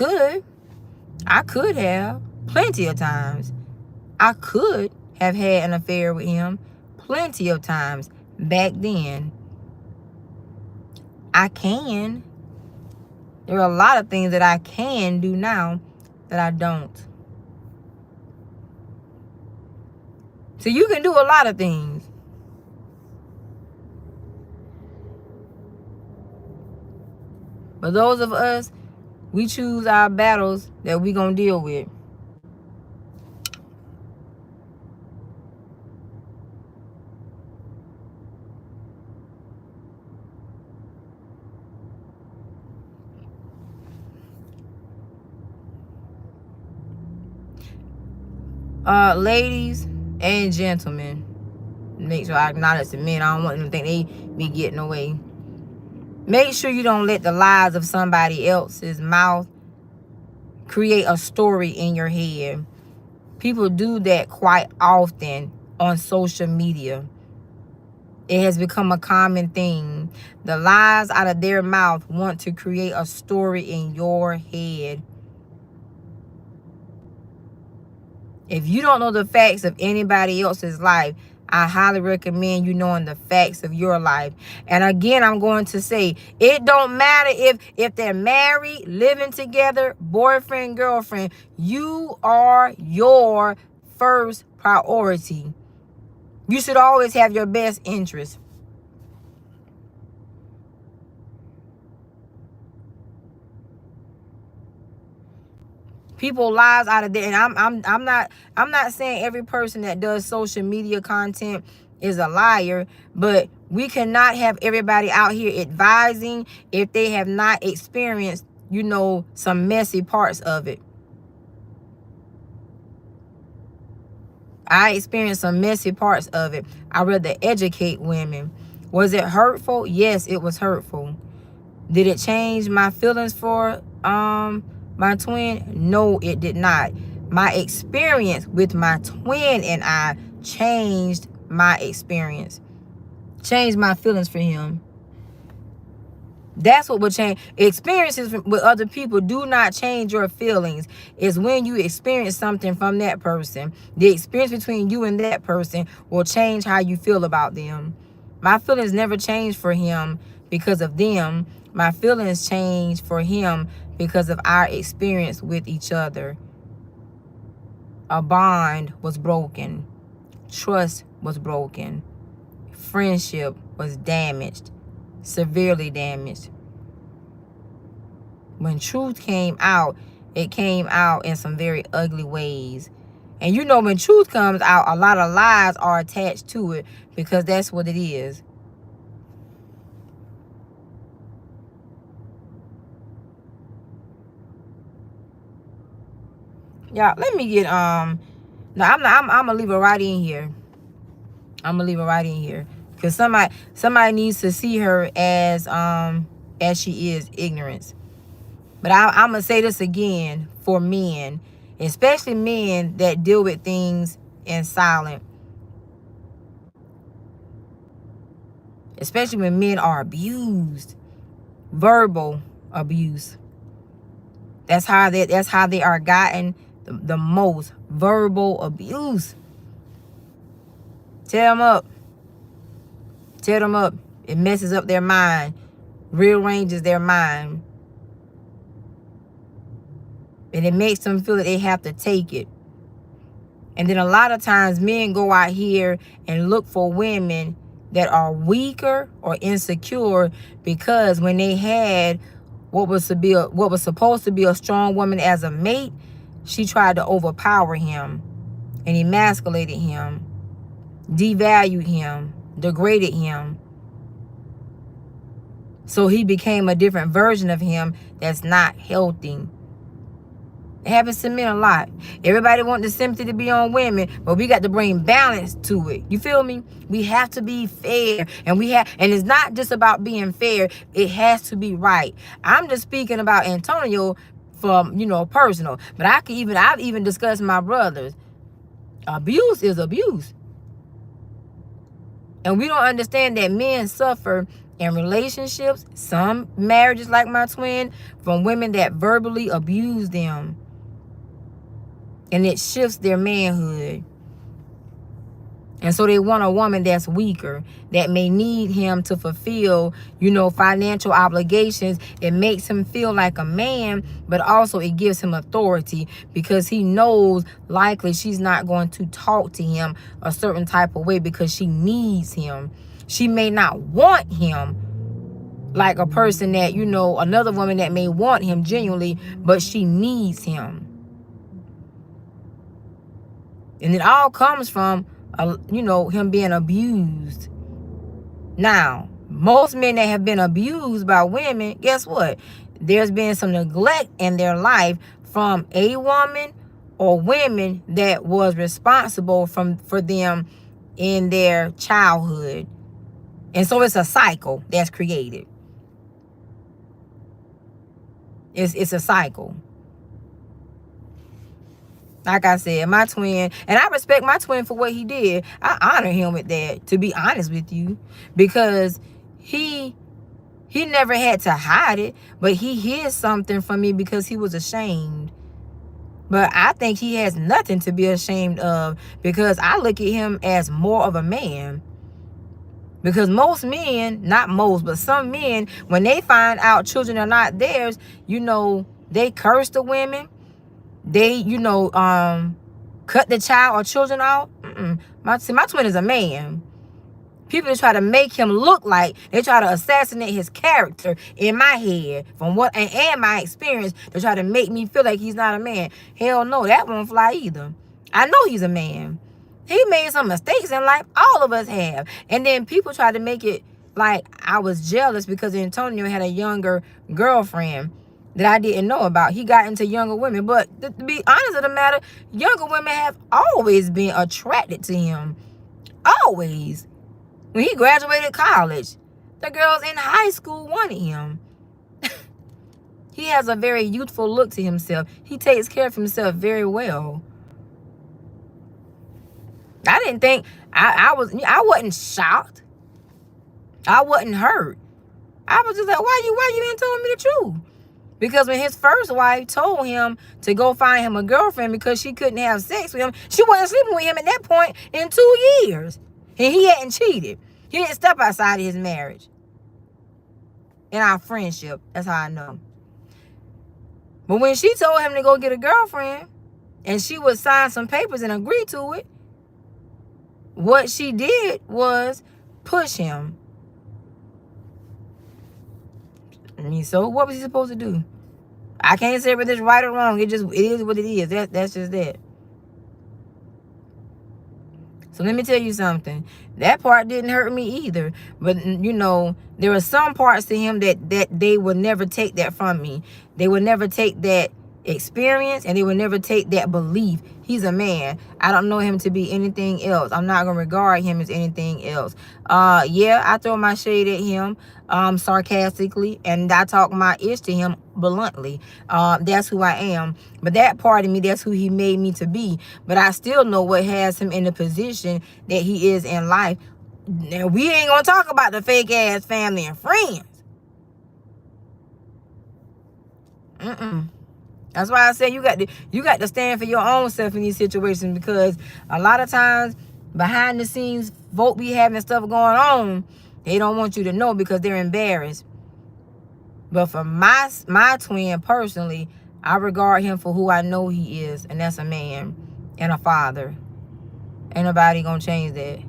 could have plenty of times. I could have had an affair with him plenty of times back then. I can. There are a lot of things that I can do now that I don't. So you can do a lot of things. But those of us, we choose our battles that we gonna deal with. Ladies and gentlemen, make sure I acknowledge the men. I don't want them to think they be getting away. Make sure you don't let the lies of somebody else's mouth create a story in your head. People do that quite often on social media. It has become a common thing. The lies out of their mouth want to create a story in your head. If you don't know the facts of anybody else's life, I highly recommend you knowing the facts of your life. And again, I'm going to say, it don't matter if they're married, living together, boyfriend, girlfriend. You are your first priority. You should always have your best interest. People lies out of there, and I'm not saying every person that does social media content is a liar, but we cannot have everybody out here advising if they have not experienced, some messy parts of it. I experienced some messy parts of it. I rather educate women. Was it hurtful? Yes, it was hurtful. Did it change my feelings for my twin? No, it did not. My experience with my twin and I changed my experience. Changed my feelings for him. That's what would change. Experiences with other people do not change your feelings. It's when you experience something from that person. The experience between you and that person will change how you feel about them. My feelings never changed for him because of them. My feelings changed for him because of our experience with each other. A bond was broken. Trust was broken. Friendship was damaged. Severely damaged. When truth came out, it came out in some very ugly ways. And when truth comes out, a lot of lies are attached to it because that's what it is. Y'all, let me get no, I'm gonna leave it right in here. I'm gonna leave it right in here. Because somebody needs to see her as she is, ignorance. But I'm going to say this again for men, especially men that deal with things in silence. Especially when men are abused. Verbal abuse. That's how they are gotten the most. Verbal abuse. Tear them up. Tear them up. It messes up their mind. Rearranges their mind. And it makes them feel that they have to take it. And then a lot of times men go out here and look for women that are weaker or insecure because when they had what was supposed to be a strong woman as a mate, she tried to overpower him and emasculated him, devalued him, degraded him. So he became a different version of him that's not healthy. It happens to men a lot. Everybody wants the sympathy to be on women, but we got to bring balance to it. You feel me? We have to be fair, and it's not just about being fair. It has to be right. I'm just speaking about Antonio from, personal, but I've even discussed my brothers. Abuse is abuse, and we don't understand that men suffer in relationships, some marriages like my twin, from women that verbally abuse them. And it shifts their manhood. And so they want a woman that's weaker, that may need him to fulfill, financial obligations. It makes him feel like a man, but also it gives him authority because he knows likely she's not going to talk to him a certain type of way because she needs him. She may not want him like a person that, another woman that may want him genuinely, but she needs him. And it all comes from, him being abused. Now, most men that have been abused by women, guess what? There's been some neglect in their life from a woman or women that was responsible for them in their childhood. And so it's a cycle that's created. It's a cycle. Like I said, my twin, and I respect my twin for what he did. I honor him with that, to be honest with you, because he never had to hide it, but he hid something from me because he was ashamed. But I think he has nothing to be ashamed of, because I look at him as more of a man. Because most men, not most, but some men, when they find out children are not theirs, they curse the women. They, cut the child or children off. My twin is a man. People just try to make him look like, they try to assassinate his character in my head from what and my experience to try to make me feel like he's not a man. Hell no, that won't fly either. I know he's a man. He made some mistakes in life. All of us have. And then people try to make it like I was jealous because Antonio had a younger girlfriend that I didn't know about. He got into younger women. But to be honest with the matter, younger women have always been attracted to him. Always. When he graduated college, the girls in high school wanted him. He has a very youthful look to himself. He takes care of himself very well. I didn't think, I wasn't shocked. I wasn't hurt. I was just like, why you didn't tell me the truth? Because when his first wife told him to go find him a girlfriend because she couldn't have sex with him, she wasn't sleeping with him at that point in 2 years. And he hadn't cheated. He didn't step outside of his marriage. In our friendship, that's how I know. But when she told him to go get a girlfriend, and she would sign some papers and agree to it, what she did was push him. I mean, so what was he supposed to do? I can't say whether it's right or wrong. It is what it is. That's just that. So let me tell you something. That part didn't hurt me either. But, there are some parts to him that they would never take that from me. They would never take that experience, and they would never take that belief. He's a man. I don't know him to be anything else. I'm not going to regard him as anything else. Yeah, I throw my shade at him sarcastically, and I talk my ish to him bluntly. That's who I am. But that part of me, that's who he made me to be. But I still know what has him in the position that he is in life. Now, we ain't going to talk about the fake ass family and friends. That's why I say you got to stand for your own self in these situations, because a lot of times behind the scenes folk be having stuff going on they don't want you to know because they're embarrassed. But for my twin personally, I regard him for who I know he is, and that's a man and a father. Ain't nobody gonna change that.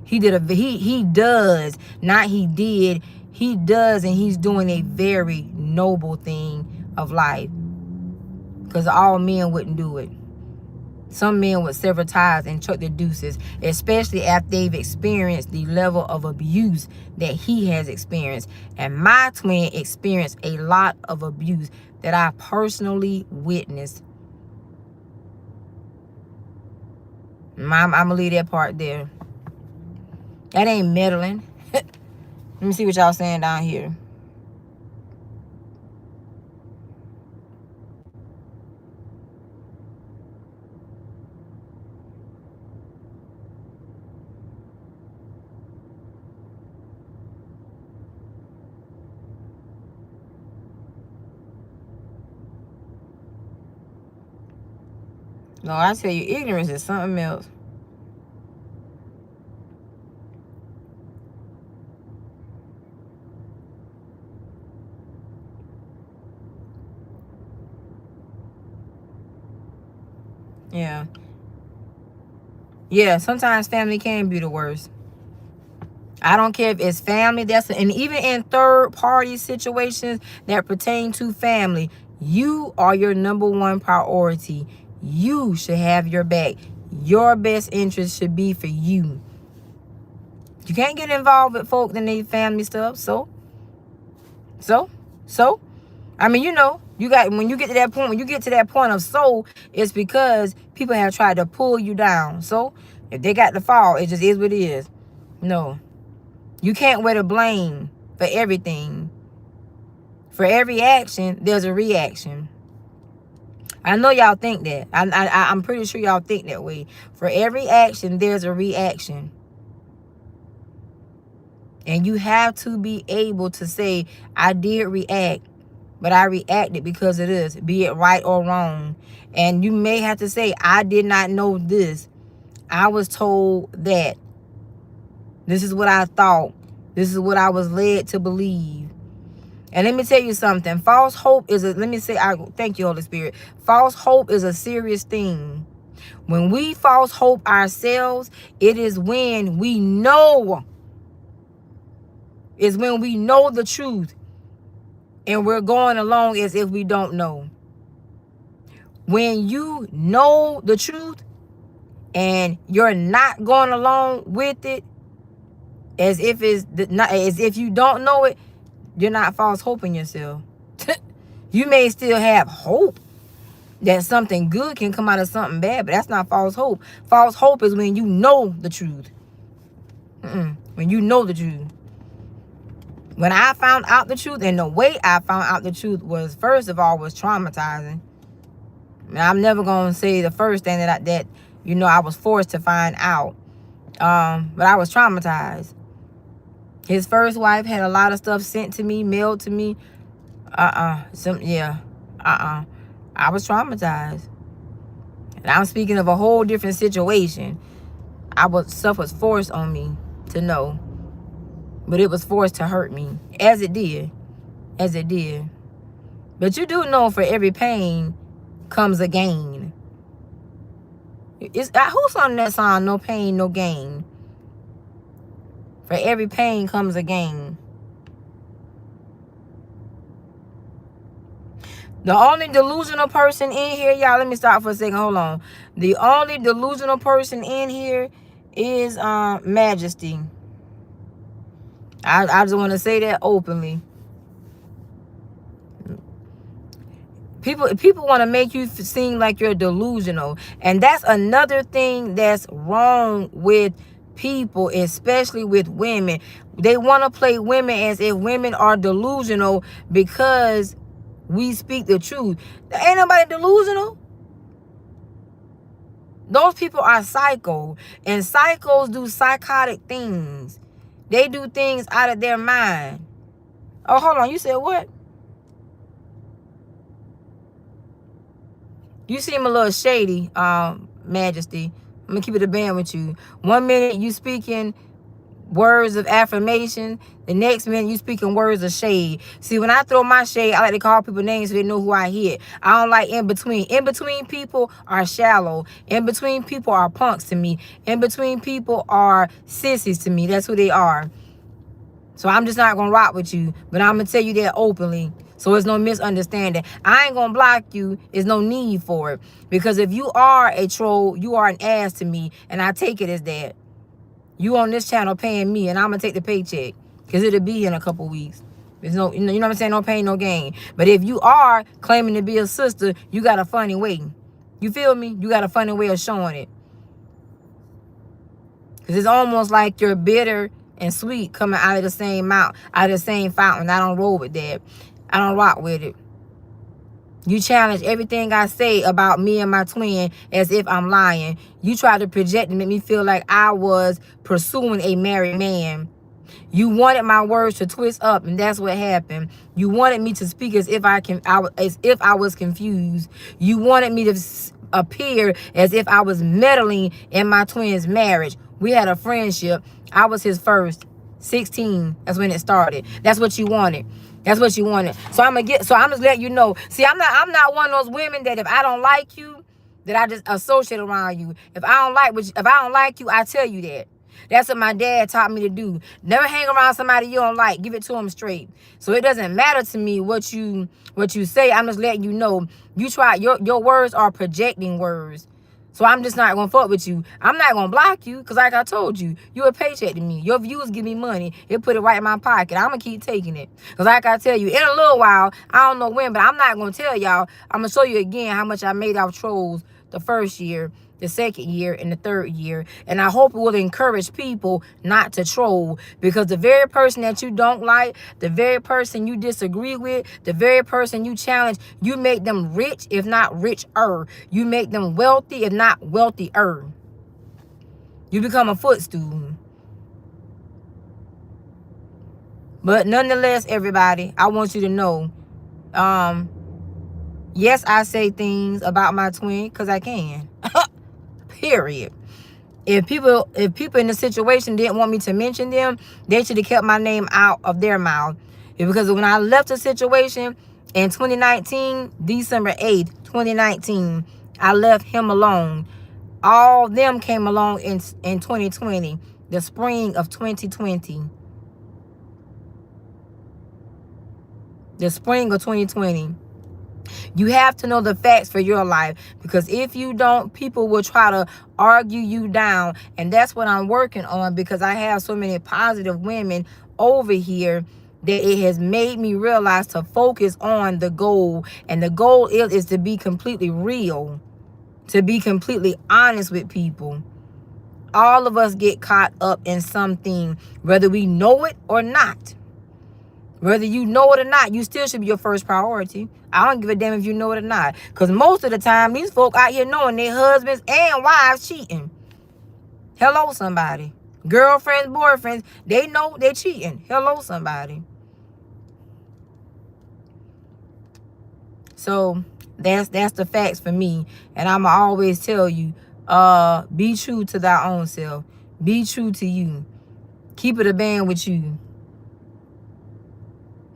He does, not he did. He does, and he's doing a very noble thing of life, because all men wouldn't do it. Some men would sever ties and chuck the deuces, especially after they've experienced the level of abuse that he has experienced. And my twin experienced a lot of abuse that I personally witnessed. I'm going to leave that part there. That ain't meddling. Let me see what y'all saying down here. No, I tell you, ignorance is something else. Yeah. Yeah, sometimes family can be the worst. I don't care if it's family, and even in third party situations that pertain to family, you are your number one priority. You should have your back. Your best interest should be for you. You can't get involved with folk that need family stuff. So, I mean, you know, when you get to that point of soul, it's because people have tried to pull you down. So, if they got to fall, it just is what it is. No. You can't wear the blame for everything. For every action, there's a reaction. I know y'all think that. I'm pretty sure y'all think that way. For every action, there's a reaction. And you have to be able to say, I did react, but I reacted because of this, be it right or wrong. And you may have to say, I did not know this. I was told that. This is what I thought. This is what I was led to believe. And let me tell you something. False hope is thank you, Holy Spirit. False hope is a serious thing. When we false hope ourselves, it is when we know. It's when we know the truth. And we're going along as if we don't know. When you know the truth and you're not going along with it, as if you don't know it, you're not false hoping yourself. You may still have hope that something good can come out of something bad, but that's not false hope. False hope is when you know the truth. When you know the truth. When I found out the truth, and the way I found out the truth was, first of all, was traumatizing. And I'm never gonna say the first thing that I was forced to find out. But I was traumatized. His first wife had a lot of stuff sent to me, mailed to me. I was traumatized. And I'm speaking of a whole different situation. Stuff was forced on me to know. But it was forced to hurt me. As it did. But you do know for every pain comes a gain. Who's on that song? No pain, no gain. For every pain comes a gain. The only delusional person in here, y'all, let me stop for a second. Hold on. The only delusional person in here is Majesty. I just want to say that openly. People want to make you seem like you're delusional. And that's another thing that's wrong with people, especially with women. They want to play women as if women are delusional because we speak the truth. Ain't nobody delusional. Those people are psycho. And psychos do psychotic things. They do things out of their mind. Oh, hold on. You said what? You seem a little shady, Majesty. I'm going to keep it a band with you. 1 minute you speaking words of affirmation. The next minute you speaking words of shade. See, when I throw my shade, I like to call people names so they know who I hit. I don't like in between. In between people are shallow. In between people are punks to me. In between people are sissies to me. That's who they are. So I'm just not going to rock with you. But I'm going to tell you that openly. So it's no misunderstanding. I ain't gonna block you. There's no need for it. Because if you are a troll, you are an ass to me. And I take it as that. You on this channel paying me, and I'm gonna take the paycheck. Because it'll be in a couple weeks. There's no, you know what I'm saying? No pain, no gain. But if you are claiming to be a sister, you got a funny way. You feel me? You got a funny way of showing it. Because it's almost like you're bitter and sweet coming out of the same mouth, out of the same fountain. I don't roll with that. I don't rock with it. You challenge everything I say about me and my twin as if I'm lying. You try to project and make me feel like I was pursuing a married man. You wanted my words to twist up, and that's what happened. You wanted me to speak as if I was confused. You wanted me to appear as if I was meddling in my twin's marriage. We had a friendship. I was his first. 16. That's when it started. That's what you wanted. That's what you wanted. So I'm just letting you know. See, I'm not one of those women that if I don't like you, that I just associate around you. If I don't like you, I tell you that. That's what my dad taught me to do. Never hang around somebody you don't like. Give it to them straight. So it doesn't matter to me what you say. I'm just letting you know. You try your words are projecting words. So I'm just not gonna fuck with you. I'm not gonna block you, because like I told you, you're a paycheck to me. Your views give me money. It put it right in my pocket. I'm gonna keep taking it. Because like I tell you, in a little while, I don't know when, but I'm not gonna tell y'all. I'm gonna show you again how much I made off trolls the first year, the second year, and the third year. And I hope it will encourage people not to troll, because the very person that you don't like, the very person you disagree with, the very person you challenge, you make them rich, if not richer. You make them wealthy, if not wealthier. You become a footstool. But nonetheless, everybody, I want you to know, yes, I say things about my twin because I can. Period. If people in the situation didn't want me to mention them, they should have kept my name out of their mouth. Because when I left the situation in 2019, December 8th, 2019, I left him alone. All of them came along in 2020, the spring of 2020. The spring of 2020. You have to know the facts for your life, because if you don't, people will try to argue you down. And that's what I'm working on, because I have so many positive women over here that it has made me realize to focus on the goal. And the goal is to be completely real, to be completely honest with people. All of us get caught up in something, whether we know it or not. Whether you know it or not, you still should be your first priority. I don't give a damn if you know it or not. Because most of the time, these folk out here knowing their husbands and wives cheating. Hello, somebody. Girlfriends, boyfriends, they know they're cheating. Hello, somebody. So that's the facts for me. And I'ma always tell you, be true to thy own self. Be true to you. Keep it a band with you.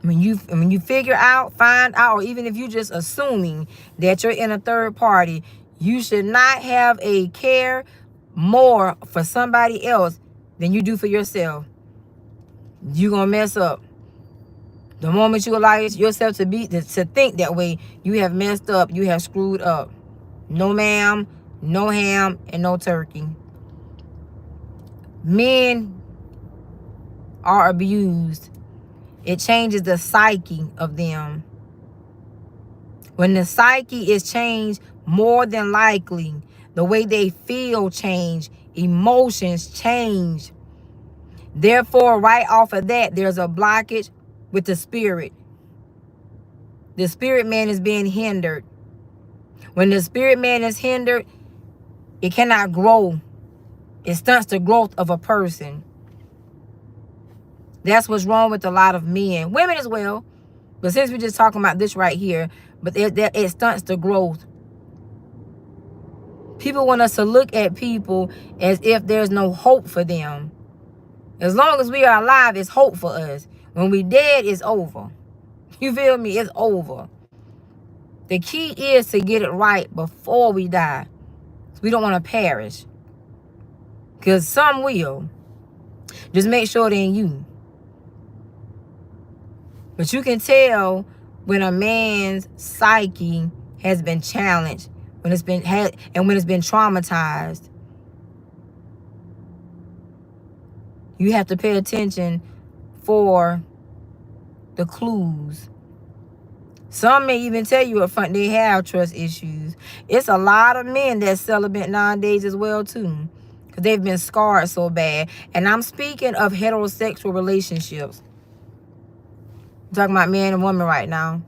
When you figure out, find out, or even if you're just assuming that you're in a third party, you should not have a care more for somebody else than you do for yourself. You're gonna mess up. The moment you allow yourself to think that way, you have messed up. You have screwed up. No ma'am, no ham, and no turkey. Men are abused. It changes the psyche of them. When the psyche is changed, more than likely, the way they feel change, emotions change. Therefore, right off of that, there's a blockage with the spirit. The spirit man is being hindered. When the spirit man is hindered, it cannot grow. It stunts the growth of a person. That's what's wrong with a lot of men. Women as well. But since we're just talking about this right here, but it stunts the growth. People want us to look at people as if there's no hope for them. As long as we are alive, it's hope for us. When we dead, it's over. You feel me? It's over. The key is to get it right before we die. We don't want to perish. Because some will. Just make sure it ain't you. But you can tell when a man's psyche has been challenged, when it's been traumatized. You have to pay attention for the clues. Some may even tell you up front they have trust issues. It's a lot of men that's celibate nowadays as well too, because they've been scarred so bad. And I'm speaking of heterosexual relationships. I'm talking about man and woman right now.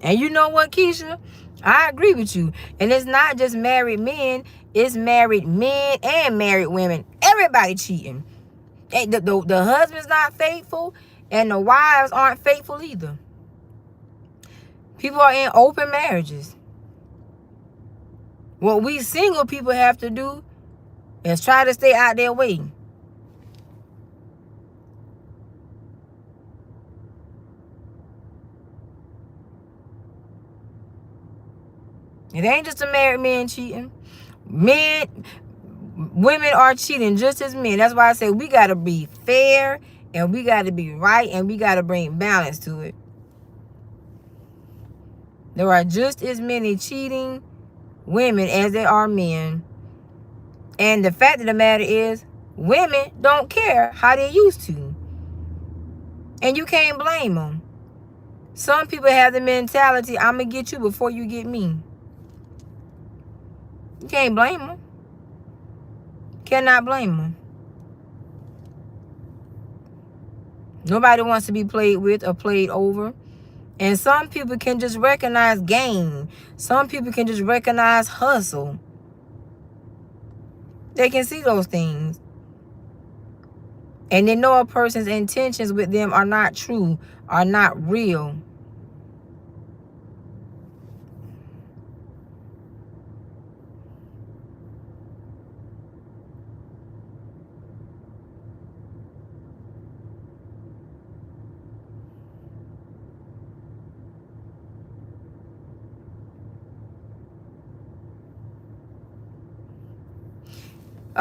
And you know what, Keisha? I agree with you. And it's not just married men. It's married men and married women. Everybody cheating. The husband's not faithful, and the wives aren't faithful either. People are in open marriages. What we single people have to do is try to stay out their way. It ain't just a married man cheating. Women are cheating just as men. That's why I say we got to be fair, and we got to be right, and we got to bring balance to it. There are just as many cheating women as there are men. And the fact of the matter is, women don't care how they used to. And you can't blame them. Some people have the mentality, I'm going to get you before you get me. You can't blame them. Cannot blame them. Nobody wants to be played with or played over. And some people can just recognize gain. Some people can just recognize hustle. They can see those things. And they know a person's intentions with them are not true, are not real.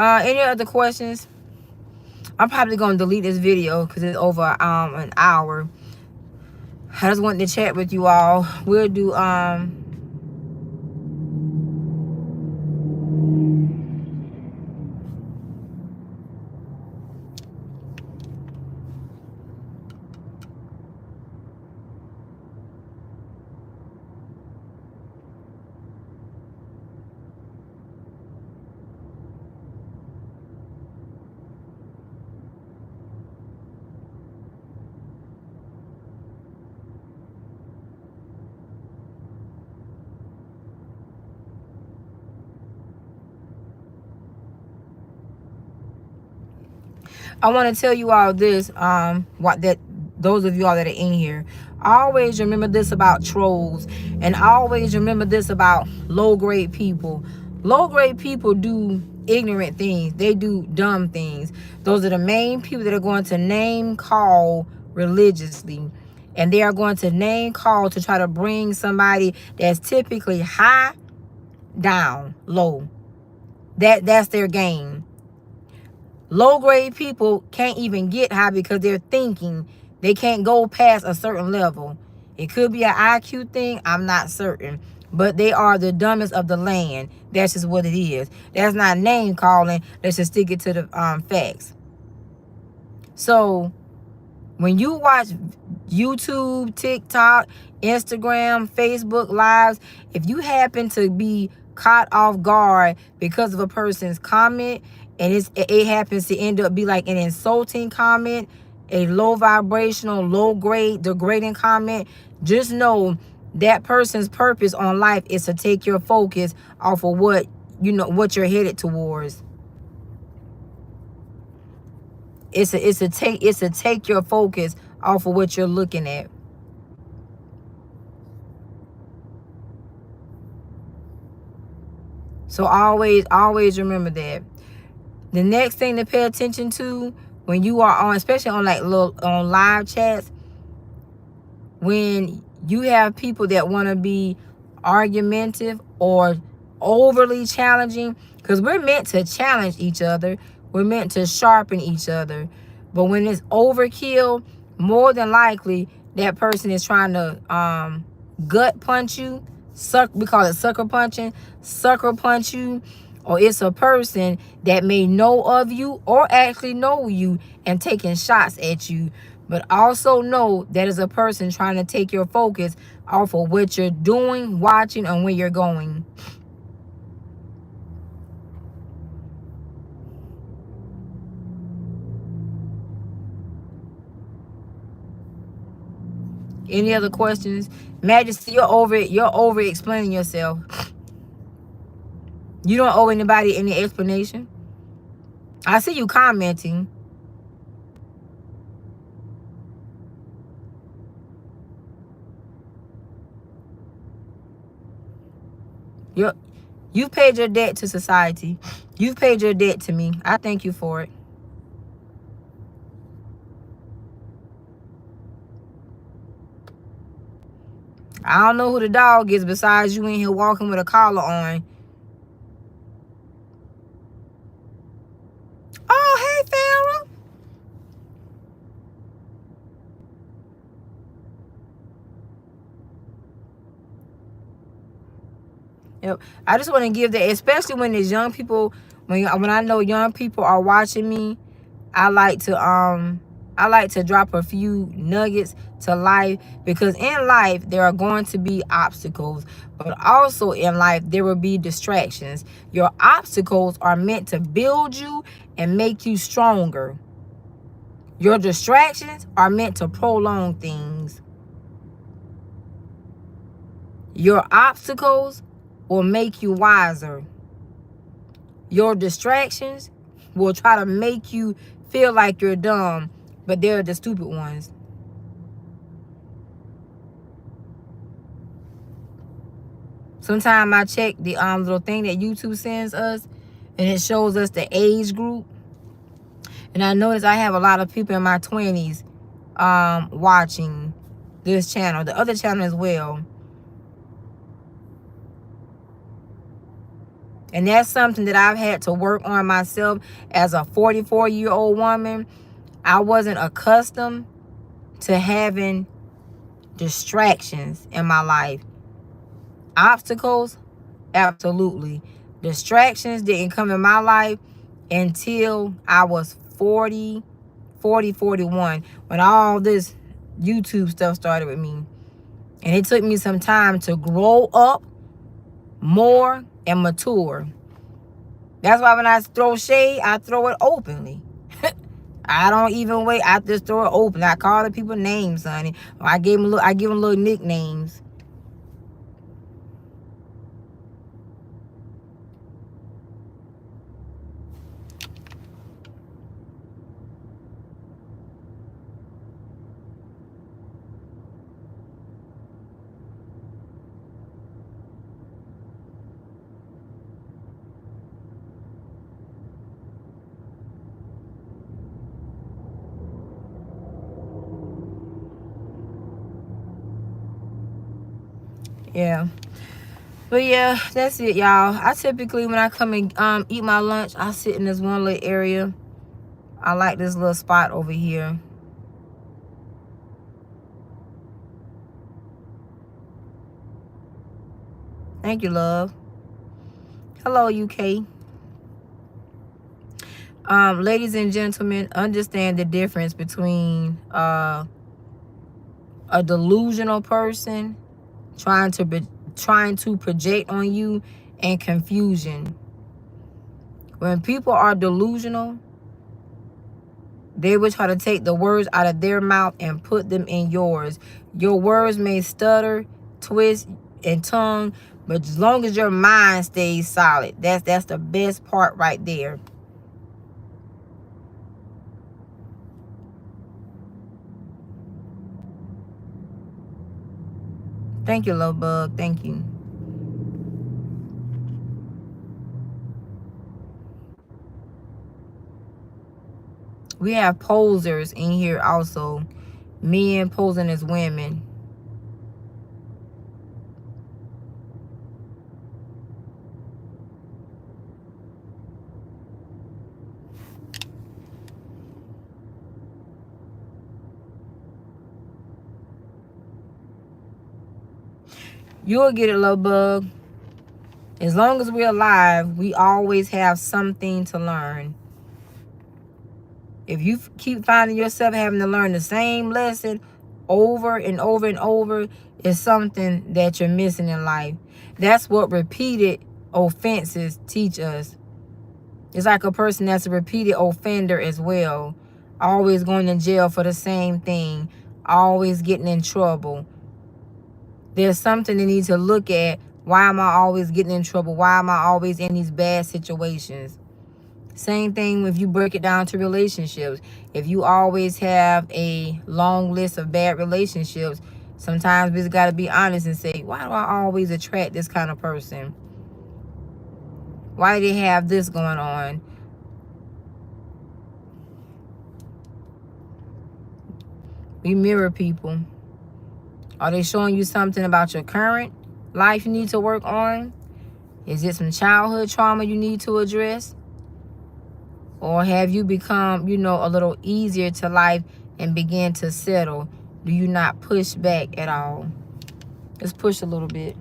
Any other questions? I'm probably going to delete this video because it's over an hour. I just wanted to chat with you all. We'll do I want to tell you all this, those of you all that are in here, always remember this about trolls, and always remember this about low-grade people. Low-grade people do ignorant things. They do dumb things. Those are the main people that are going to name call religiously, and they are going to name call to try to bring somebody that's typically high down low. That's their game. Low-grade people can't even get high because they're thinking they can't go past a certain level. It could be an IQ thing. I'm not certain. But they are the dumbest of the land. That's just what it is. That's not name calling. Let's just stick it to the facts. So when you watch YouTube, TikTok, Instagram, Facebook Lives, if you happen to be caught off guard because of a person's comment, and it happens to end up be like an insulting comment, a low vibrational, low grade, degrading comment, just know that person's purpose on life is to take your focus off of what you're headed towards. It's to take your focus off of what you're looking at. So So always remember that. The next thing to pay attention to when you are on, especially on like little on live chats, when you have people that want to be argumentative or overly challenging, because we're meant to challenge each other, we're meant to sharpen each other. But when it's overkill, more than likely that person is trying to gut punch you. We call it sucker punching. Sucker punch you. Or it's a person that may know of you or actually know you and taking shots at you. But also know that is a person trying to take your focus off of what you're doing, watching, and where you're going. Any other questions? Majesty, you're over explaining yourself. You don't owe anybody any explanation. I see you commenting. You've paid your debt to society. You've paid your debt to me. I thank you for it. I don't know who the dog is besides you in here walking with a collar on. Oh, hey, Farrah. Yep. I just want to give that, especially when there's young people, when I know young people are watching me, I like to drop a few nuggets to life, because in life there are going to be obstacles, but also in life there will be distractions. Your obstacles are meant to build you and make you stronger. Your distractions are meant to prolong things. Your obstacles will make you wiser. Your distractions will try to make you feel like you're dumb, but they're the stupid ones. Sometimes I check the little thing that YouTube sends us, and it shows us the age group. And I notice I have a lot of people in my 20s watching this channel, the other channel as well. And that's something that I've had to work on myself as a 44-year-old woman. I wasn't accustomed to having distractions in my life. Obstacles, absolutely. Distractions didn't come in my life until I was 41, when all this YouTube stuff started with me. And it took me some time to grow up more and mature. That's why when I throw shade, I throw it openly. I don't even wait. I just throw it open. I call the people names, honey. Or I give them little nicknames. Yeah. But yeah, that's it, y'all. I typically, when I come and eat my lunch, I sit in this one little area. I like this little spot over here. Thank you, love. Hello, UK. Ladies and gentlemen, understand the difference between a delusional person trying to project on you and confusion. When people are delusional, they will try to take the words out of their mouth and put them in yours. Your words may stutter, twist, and tongue, but as long as your mind stays solid, that's the best part right there. Thank you, love bug. Thank you. We have posers in here also. Men posing as women. You'll get it, love bug. As long as we're alive, we always have something to learn. If you keep finding yourself having to learn the same lesson over and over and over, it's something that you're missing in life. That's what repeated offenses teach us. It's like a person that's a repeated offender as well. Always going to jail for the same thing. Always getting in trouble. There's something they need to look at. Why am I always getting in trouble? Why am I always in these bad situations? Same thing if you break it down to relationships. If you always have a long list of bad relationships, sometimes we just got to be honest and say, why do I always attract this kind of person? Why do they have this going on? We mirror people. Are they showing you something about your current life you need to work on? Is it some childhood trauma you need to address? Or have you become, a little easier to life and begin to settle? Do you not push back at all? Let's push a little bit.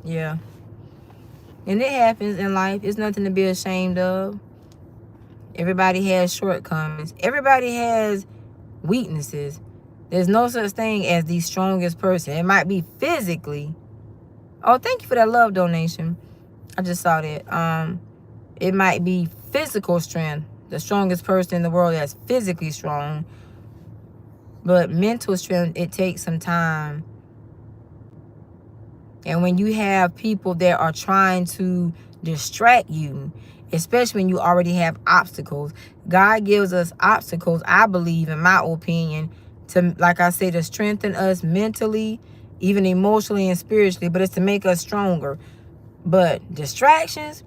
Yeah. And it happens in life. It's nothing to be ashamed of. Everybody has shortcomings. Everybody has weaknesses. There's no such thing as the strongest person. It might be physically. Oh, thank you for that love donation. I just saw that. It might be physical strength. The strongest person in the world that's physically strong. But mental strength, it takes some time. And when you have people that are trying to distract you, especially when you already have obstacles, God gives us obstacles, I believe, in my opinion, to, like I say, to strengthen us mentally, even emotionally and spiritually, but it's to make us stronger. But distractions,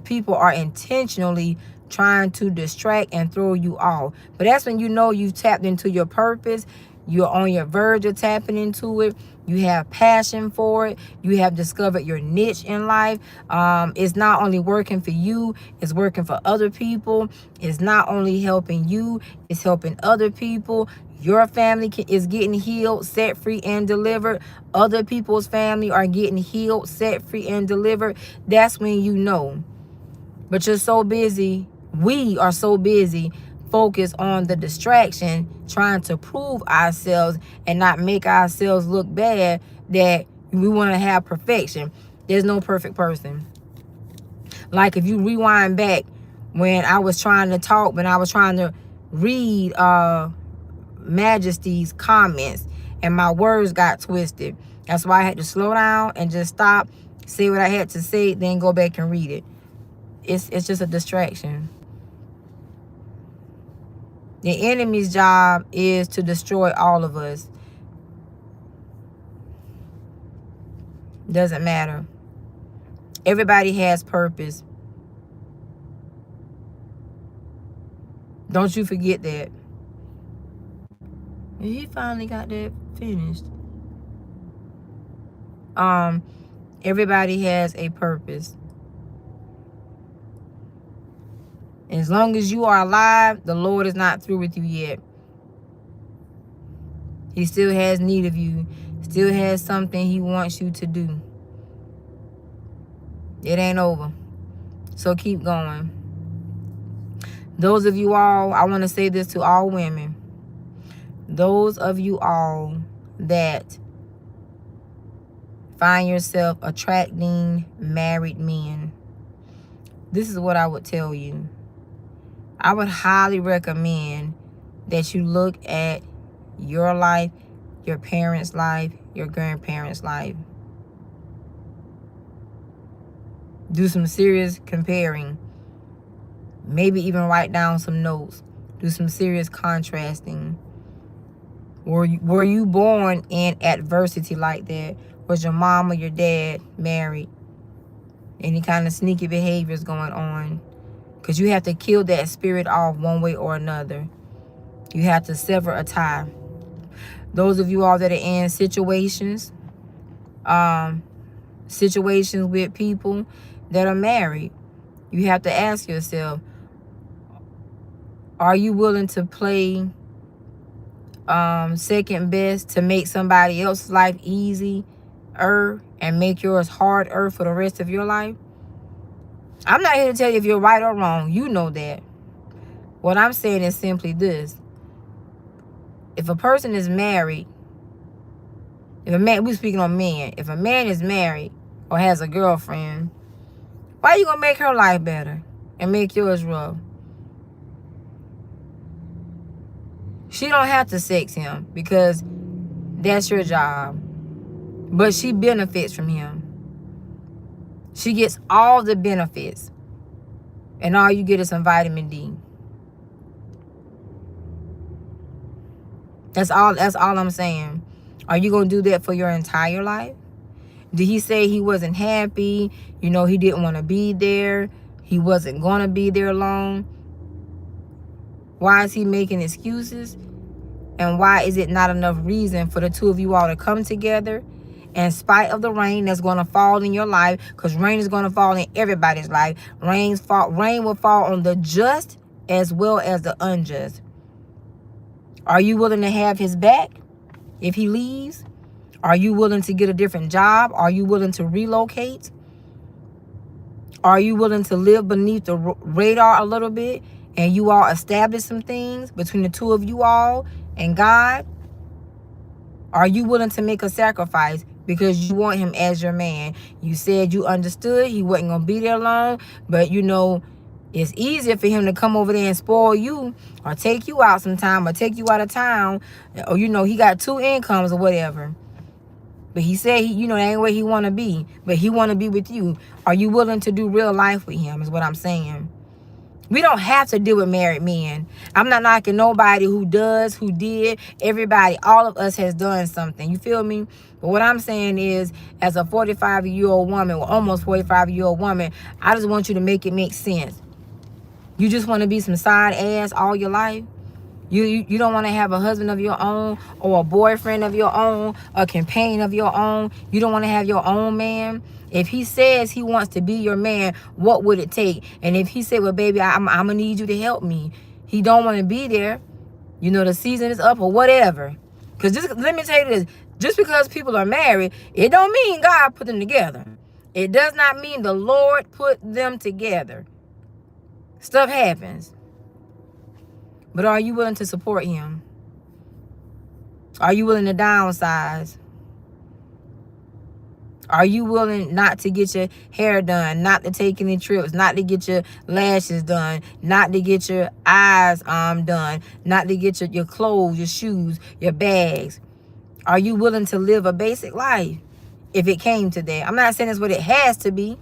people are intentionally trying to distract and throw you off. But that's when you know you've tapped into your purpose. You're on your verge of tapping into it. You have passion for it. You have discovered your niche in life. It's not only working for you, it's working for other people. It's not only helping you, it's helping other people. Your family is getting healed, set free, and delivered. Other people's family are getting healed, set free, and delivered. That's when you know. But you're so busy. We are so busy focused on the distraction, trying to prove ourselves and not make ourselves look bad, that we want to have perfection. There's no perfect person. Like if you rewind back when I was trying to talk, when I was trying to read Majesty's comments and my words got twisted. That's why I had to slow down and just stop, say what I had to say, then go back and read it. It's just a distraction. The enemy's job is to destroy all of us. Doesn't matter. Everybody has purpose. Don't you forget that. He finally got that finished. Everybody has a purpose. As long as you are alive, the Lord is not through with you yet. He still has need of you. Still has something he wants you to do. It ain't over. So keep going. Those of you all, I want to say this to all women. Those of you all that find yourself attracting married men, this is what I would tell you. I would highly recommend that you look at your life, your parents' life, your grandparents' life. Do some serious comparing. Maybe even write down some notes. Do some serious contrasting. Were you born in adversity like that? Was your mom or your dad married? Any kind of sneaky behaviors going on? Because you have to kill that spirit off one way or another. You have to sever a tie. Those of you all that are in situations with people that are married, you have to ask yourself, are you willing to play second best to make somebody else's life easier and make yours harder for the rest of your life? I'm not here to tell you if you're right or wrong. You know that. What I'm saying is simply this. If a person is married, we're speaking on men. If a man is married or has a girlfriend, why are you going to make her life better and make yours rough? She don't have to sex him because that's your job. But she benefits from him. She gets all the benefits. And all you get is some vitamin D. That's all I'm saying. Are you going to do that for your entire life? Did he say he wasn't happy? You know, he didn't want to be there. He wasn't going to be there long. Why is he making excuses? And why is it not enough reason for the two of you all to come together in spite of the rain that's going to fall in your life? Because rain is going to fall in everybody's life. Rain will fall on the just as well as the unjust. Are you willing to have his back if he leaves? Are you willing to get a different job? Are you willing to relocate? Are you willing to live beneath the radar a little bit and you all establish some things between the two of you all and God? Are you willing to make a sacrifice because you want him as your man? You said you understood he wasn't going to be there long, but you know, it's easier for him to come over there and spoil you or take you out sometime or take you out of town. Or, you know, he got 2 incomes or whatever. But he said, that ain't where he want to be. But he want to be with you. Are you willing to do real life with him is what I'm saying. We don't have to deal with married men. I'm not knocking nobody who does, who did. Everybody, all of us has done something. You feel me? But what I'm saying is, as a 45-year-old woman, or almost 45-year-old woman, I just want you to make it make sense. You just want to be some side ass all your life? You don't want to have a husband of your own or a boyfriend of your own, a companion of your own? You don't want to have your own man? If he says he wants to be your man, what would it take? And if he said, well, baby, I'm going to need you to help me. He don't want to be there. You know, the season is up or whatever. Because let me tell you this. Just because people are married, it don't mean God put them together. It does not mean the Lord put them together. Stuff happens. But are you willing to support him? Are you willing to downsize? Are you willing not to get your hair done, not to take any trips, not to get your lashes done, not to get your eyes done, not to get your clothes, your shoes, your bags? Are you willing to live a basic life if it came to that? I'm not saying that's what it has to be.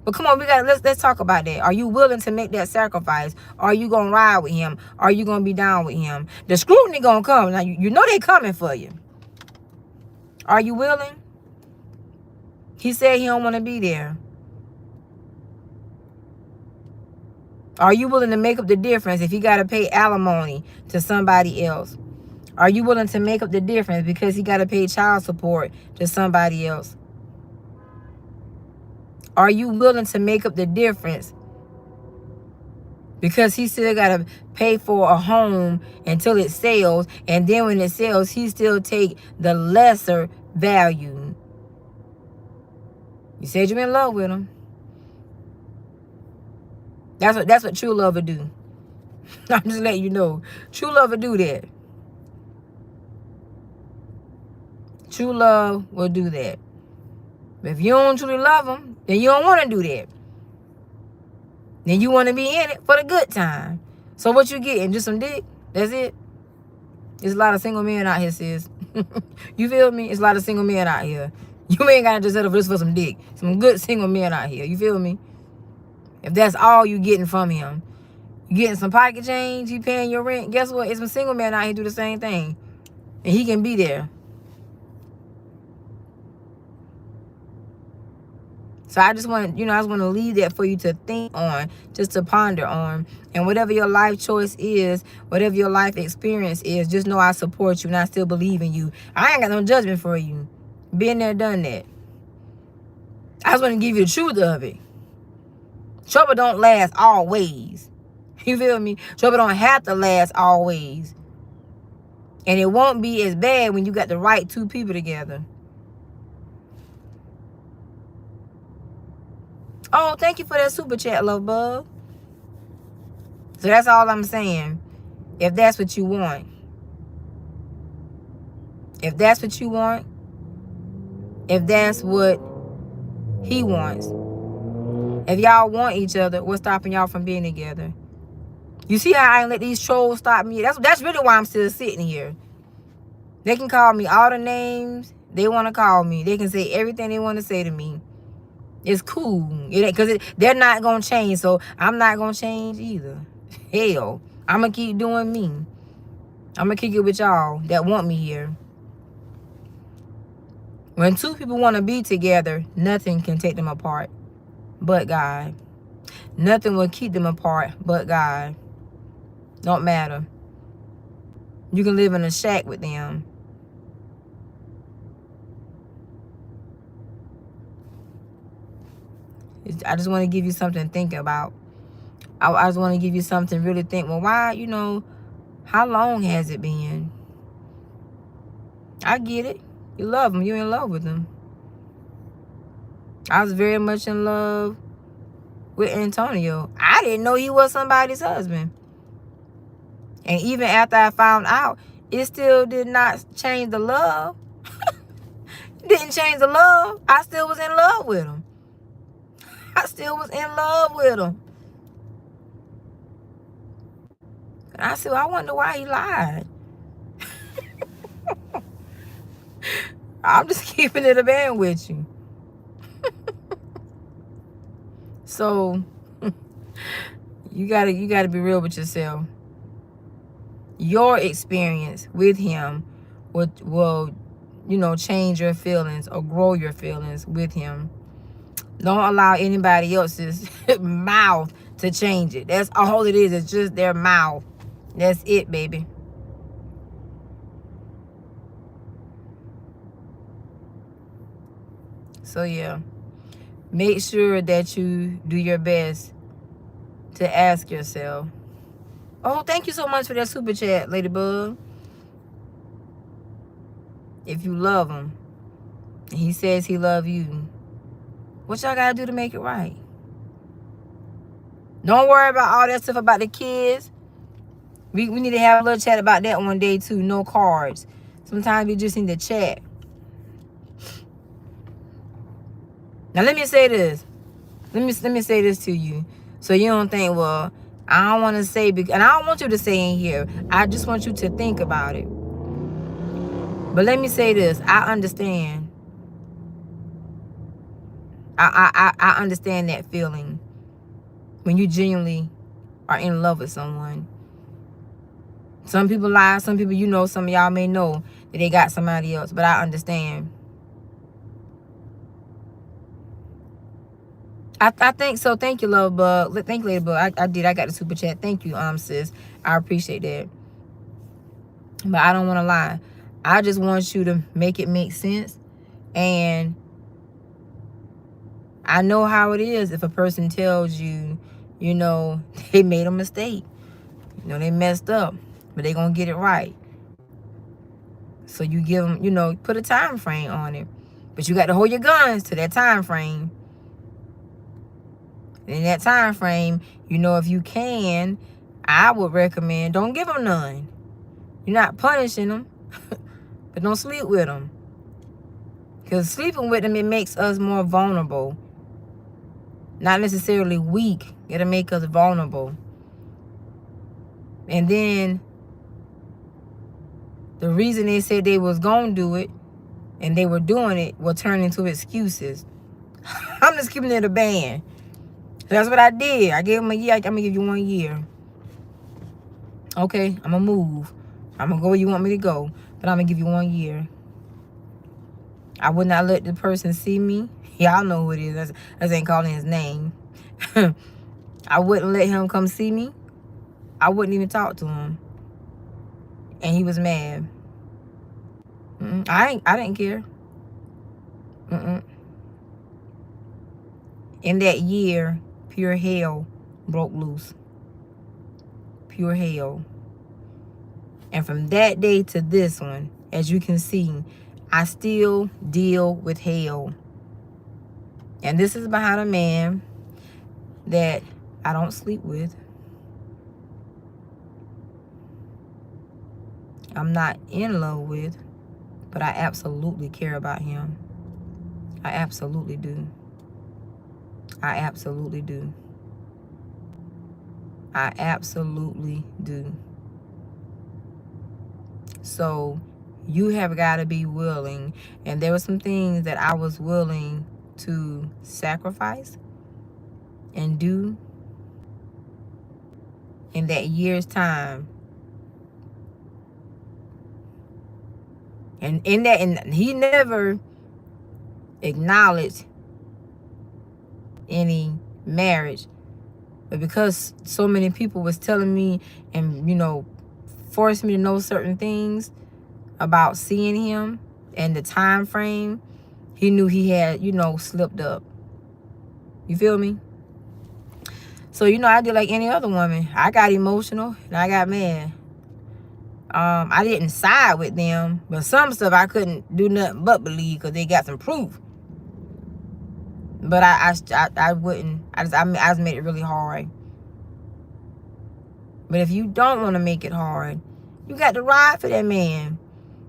But come on, let's talk about that. Are you willing to make that sacrifice? Are you gonna ride with him? Are you gonna be down with him? The scrutiny gonna come. Now you know they coming for you. Are you willing? He said he don't want to be there. Are you willing to make up the difference if he gotta pay alimony to somebody else? Are you willing to make up the difference because he gotta pay child support to somebody else? Are you willing to make up the difference because he still got to pay for a home until it sells, and then when it sells, he still take the lesser value? You said you're in love with him. That's what true love would do. I'm just letting you know. True love would do that. True love will do that. But if you don't truly love him, then you don't want to do that. Then you want to be in it for the good time. So what you getting? Just some dick? That's it? There's a lot of single men out here, sis. You feel me? It's a lot of single men out here. You ain't got to just settle for this for some dick. Some good single men out here. You feel me? If that's all you getting from him. You getting some pocket change, you paying your rent. Guess what? It's some single men out here do the same thing. And he can be there. So I just want, I just want to leave that for you to think on, just to ponder on. And whatever your life choice is, whatever your life experience is, just know I support you and I still believe in you. I ain't got no judgment for you. Been there, done that. I just want to give you the truth of it. Trouble don't last always. You feel me? Trouble don't have to last always. And it won't be as bad when you got the right two people together. Oh, thank you for that super chat, love bug. So that's all I'm saying. If that's what you want. If that's what you want. If that's what he wants. If y'all want each other, what's stopping y'all from being together? You see how I ain't let these trolls stop me? That's really why I'm still sitting here. They can call me all the names they want to call me. They can say everything they want to say to me. It's cool. Because they're not going to change, so I'm not going to change either. Hell, I'm going to keep doing me. I'm going to kick it with y'all that want me here. When two people want to be together, nothing can take them apart but God. Nothing will keep them apart but God. Don't matter. You can live in a shack with them. I just want to give you something to think about. I just want to give you something to really think. Well, why, how long has it been? I get it. You love them. You're in love with them. I was very much in love with Antonio. I didn't know he was somebody's husband. And even after I found out, it still did not change the love. It didn't change the love. I still was in love with him. I still was in love with him. And I said, I wonder why he lied. I'm just keeping it a band with you. So you gotta be real with yourself. Your experience with him will change your feelings or grow your feelings with him. Don't allow anybody else's mouth to change it. That's all it is. It's just their mouth. That's it, baby. So, yeah. Make sure that you do your best to ask yourself. Oh, thank you so much for that super chat, Ladybug. If you love him, and he says he love you, what y'all gotta do to make it right? Don't worry about all that stuff about the kids. We need to have a little chat about that one day too. No cards. Sometimes we just need to chat. Now let me say this. Let me say this to you, so you don't think, well, I don't want to say, and I don't want you to say in here. I just want you to think about it. But let me say this. I understand. I understand that feeling when you genuinely are in love with someone. Some people lie. Some people, some of y'all may know that they got somebody else. But I understand. I think so. Thank you, love bug. Thank you, Lady Bug. I did. I got the super chat. Thank you, sis. I appreciate that. But I don't want to lie. I just want you to make it make sense. And I know how it is if a person tells you, they made a mistake. They messed up. But they going to get it right. So you give them, put a time frame on it. But you got to hold your guns to that time frame. In that time frame, if you can, I would recommend don't give them none. You're not punishing them, but don't sleep with them. Because sleeping with them, it makes us more vulnerable. Not necessarily weak. It'll make us vulnerable. And then the reason they said they was going to do it and they were doing it will turn into excuses. I'm just keeping it a band. That's what I did. I gave him a year. I'm going to give you 1 year. Okay, I'm going to move. I'm going to go where you want me to go. But I'm going to give you 1 year. I would not let the person see me. Y'all know who it is. That's ain't calling his name. I wouldn't let him come see me. I wouldn't even talk to him. And he was mad. I didn't care. In that year, pure hell broke loose. Pure hell. And from that day to this one, as you can see, I still deal with hell. And this is behind a man that I don't sleep with. I'm not in love with, but I absolutely care about him. I absolutely do. I absolutely do. I absolutely do. So you have got to be willing. And there were some things that I was willing to sacrifice and do in that year's time. And in that, and he never acknowledged any marriage. But because so many people was telling me and, you know, forced me to know certain things about seeing him and the time frame, he knew he had, you know, slipped up. You feel me? So, you know, I did like any other woman. I got emotional and I got mad. I didn't side with them, but some stuff I couldn't do nothing but believe because they got some proof. But I wouldn't. I just made it really hard. But if you don't want to make it hard, you got to ride for that man.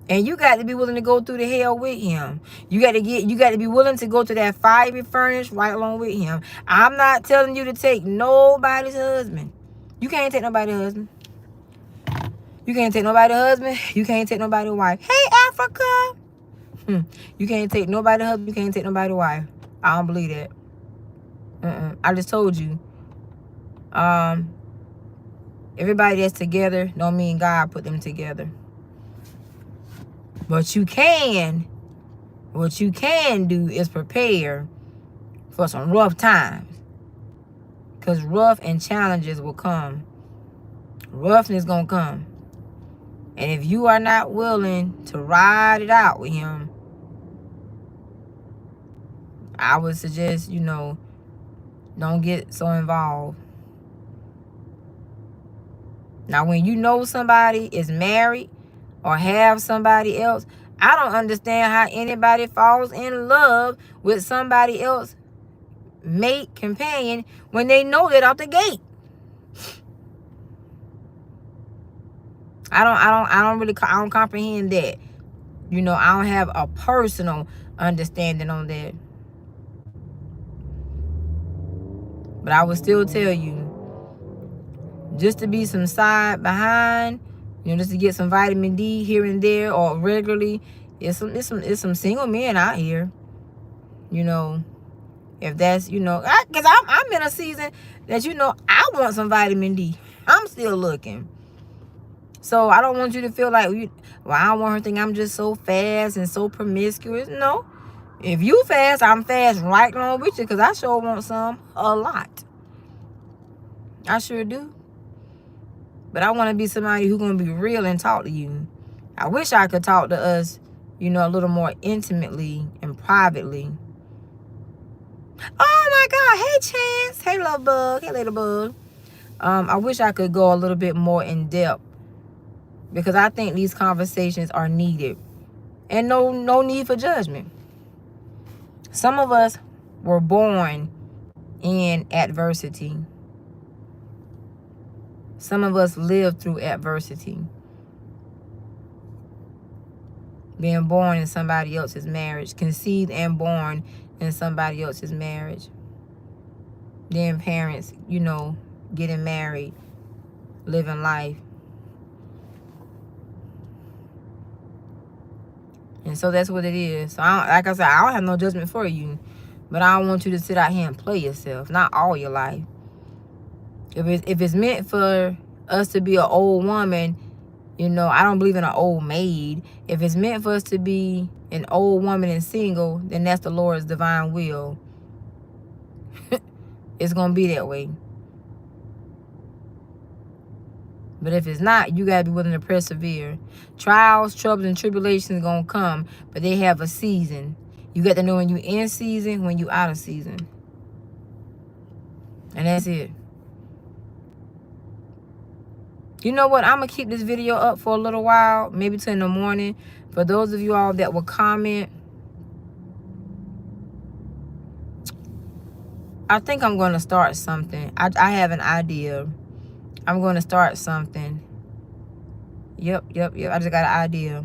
And you got to be willing to go through the hell with him. You got to be willing to go to that fiery furnace right along with him. I'm not telling you to take nobody's husband. You can't take nobody's husband. You can't take nobody's husband. You can't take nobody's wife. Hey, Africa. You can't take nobody's husband. You can't take nobody's wife. I don't believe that. I just told you. Everybody that's together don't mean God put them together. But what you can do is prepare for some rough times. Because rough and challenges will come. Roughness gonna come. And if you are not willing to ride it out with him, I would suggest, you know, don't get so involved. Now, when you know somebody is married or have somebody else, I don't understand how anybody falls in love with somebody else, mate, companion, when they know that out the gate. I don't comprehend that. You know, I don't have a personal understanding on that. But I would still tell you, just to be some side behind, you know, just to get some vitamin D here and there or regularly, it's some single men out here. You know, if that's, you know, because I'm in a season that, you know, I want some vitamin D. I'm still looking. So I don't want you to feel like, I don't want her to think I'm just so fast and so promiscuous. No. If you fast, I'm fast right along with you because I sure want some a lot. I sure do. But I want to be somebody who's going to be real and talk to you. I wish I could talk to us, you know, a little more intimately and privately. Oh, my God. Hey, Chance. Hey, love bug. Hey, little bug. I wish I could go a little bit more in depth because I think these conversations are needed. And no need for judgment. Some of us were born in adversity. Some of us lived through adversity. Being born in somebody else's marriage. Conceived and born in somebody else's marriage. Then parents, you know, getting married. Living life. And so that's what it is. So like I said, I don't have no judgment for you. But I don't want you to sit out here and play yourself. Not all your life. If it's meant for us to be an old woman, you know, I don't believe in an old maid. If it's meant for us to be an old woman and single, then that's the Lord's divine will. It's going to be that way. But if it's not, you got to be willing to persevere. Trials, troubles, and tribulations going to come, but they have a season. You got to know when you in season, when you out of season. And that's it. You know what? I'm going to keep this video up for a little while, maybe till in the morning. For those of you all that will comment, I think I'm going to start something. I have an idea. I'm going to start something. Yep. I just got an idea.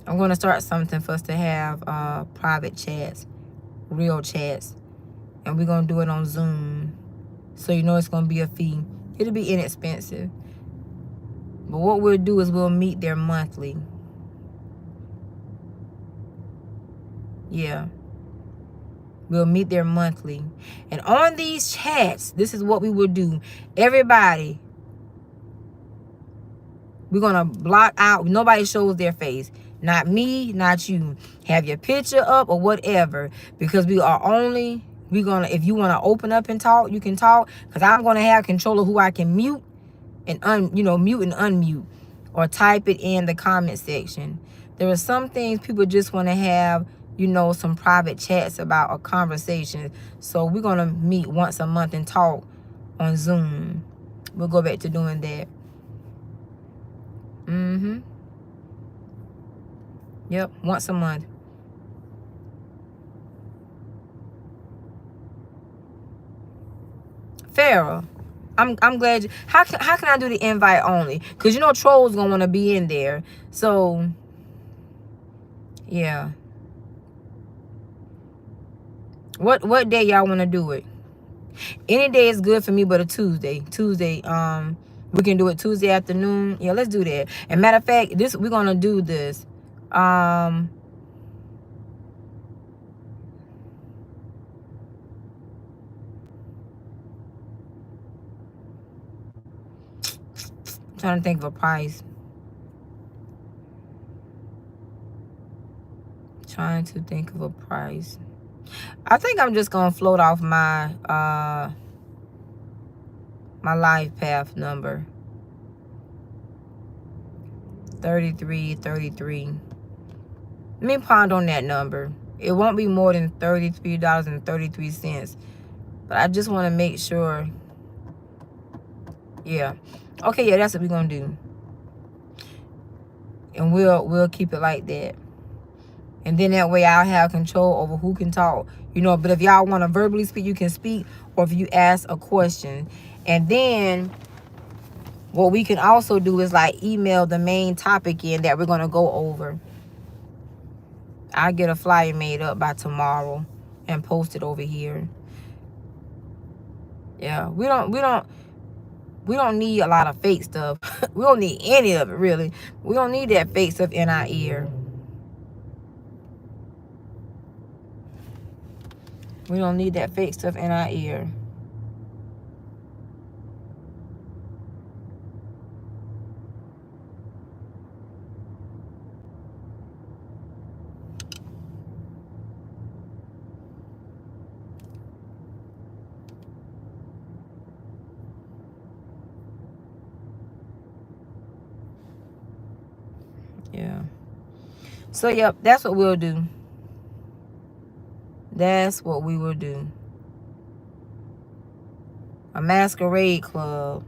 I'm going to start something for us to have private chats, real chats. And we're going to do it on Zoom. So you know it's going to be a fee. It'll be inexpensive. But what we'll do is we'll meet there monthly. Yeah. We'll meet there monthly. And on these chats, this is what we will do. Everybody, we're going to block out. Nobody shows their face. Not me, not you. Have your picture up or whatever. Because we are only, if you want to open up and talk, you can talk. Because I'm going to have control of who I can mute and mute and unmute. Or type it in the comment section. There are some things people just want to have, you know, some private chats about a conversation. So we're going to meet once a month and talk on Zoom. We'll go back to doing that. Yep, once a month. Farrah, I'm glad you, how can I do the invite only? Because you know trolls gonna want to be in there. So yeah. What day y'all want to do it? Any day is good for me but a Tuesday. We can do it Tuesday afternoon. Yeah, let's do that. And matter of fact, we're gonna do this. Trying to think of a price. Trying to think of a price. I think I'm just gonna float off my my life path number. 33. Let me ponder on that number. It won't be more than $33.33. But I just want to make sure. Yeah. Okay, yeah, that's what we're gonna do. And we'll keep it like that. And then that way I'll have control over who can talk. You know, but if y'all want to verbally speak, you can speak. Or if you ask a question. And then what we can also do is like email the main topic in that we're going to go over. I'll get a flyer made up by tomorrow and post it over here. Yeah, we don't need a lot of fake stuff. We don't need any of it, really. We don't need that fake stuff in our ear. We don't need that fake stuff in our ear. Yeah. So, yep, that's what we'll do. That's what we will do. A masquerade club.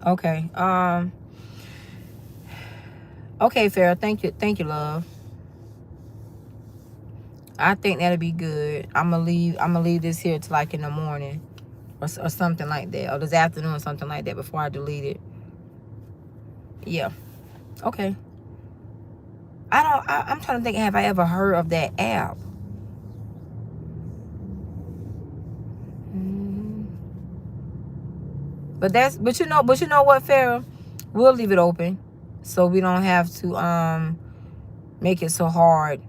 Okay. Okay, Farrah. Thank you, love. I think that'll be good. I'm gonna leave this here till like in the morning, or something like that, or this afternoon, or something like that, before I delete it. Yeah. Okay. I'm trying to think. Have I ever heard of that app? But you know what, Farrah? We'll leave it open so we don't have to make it so hard.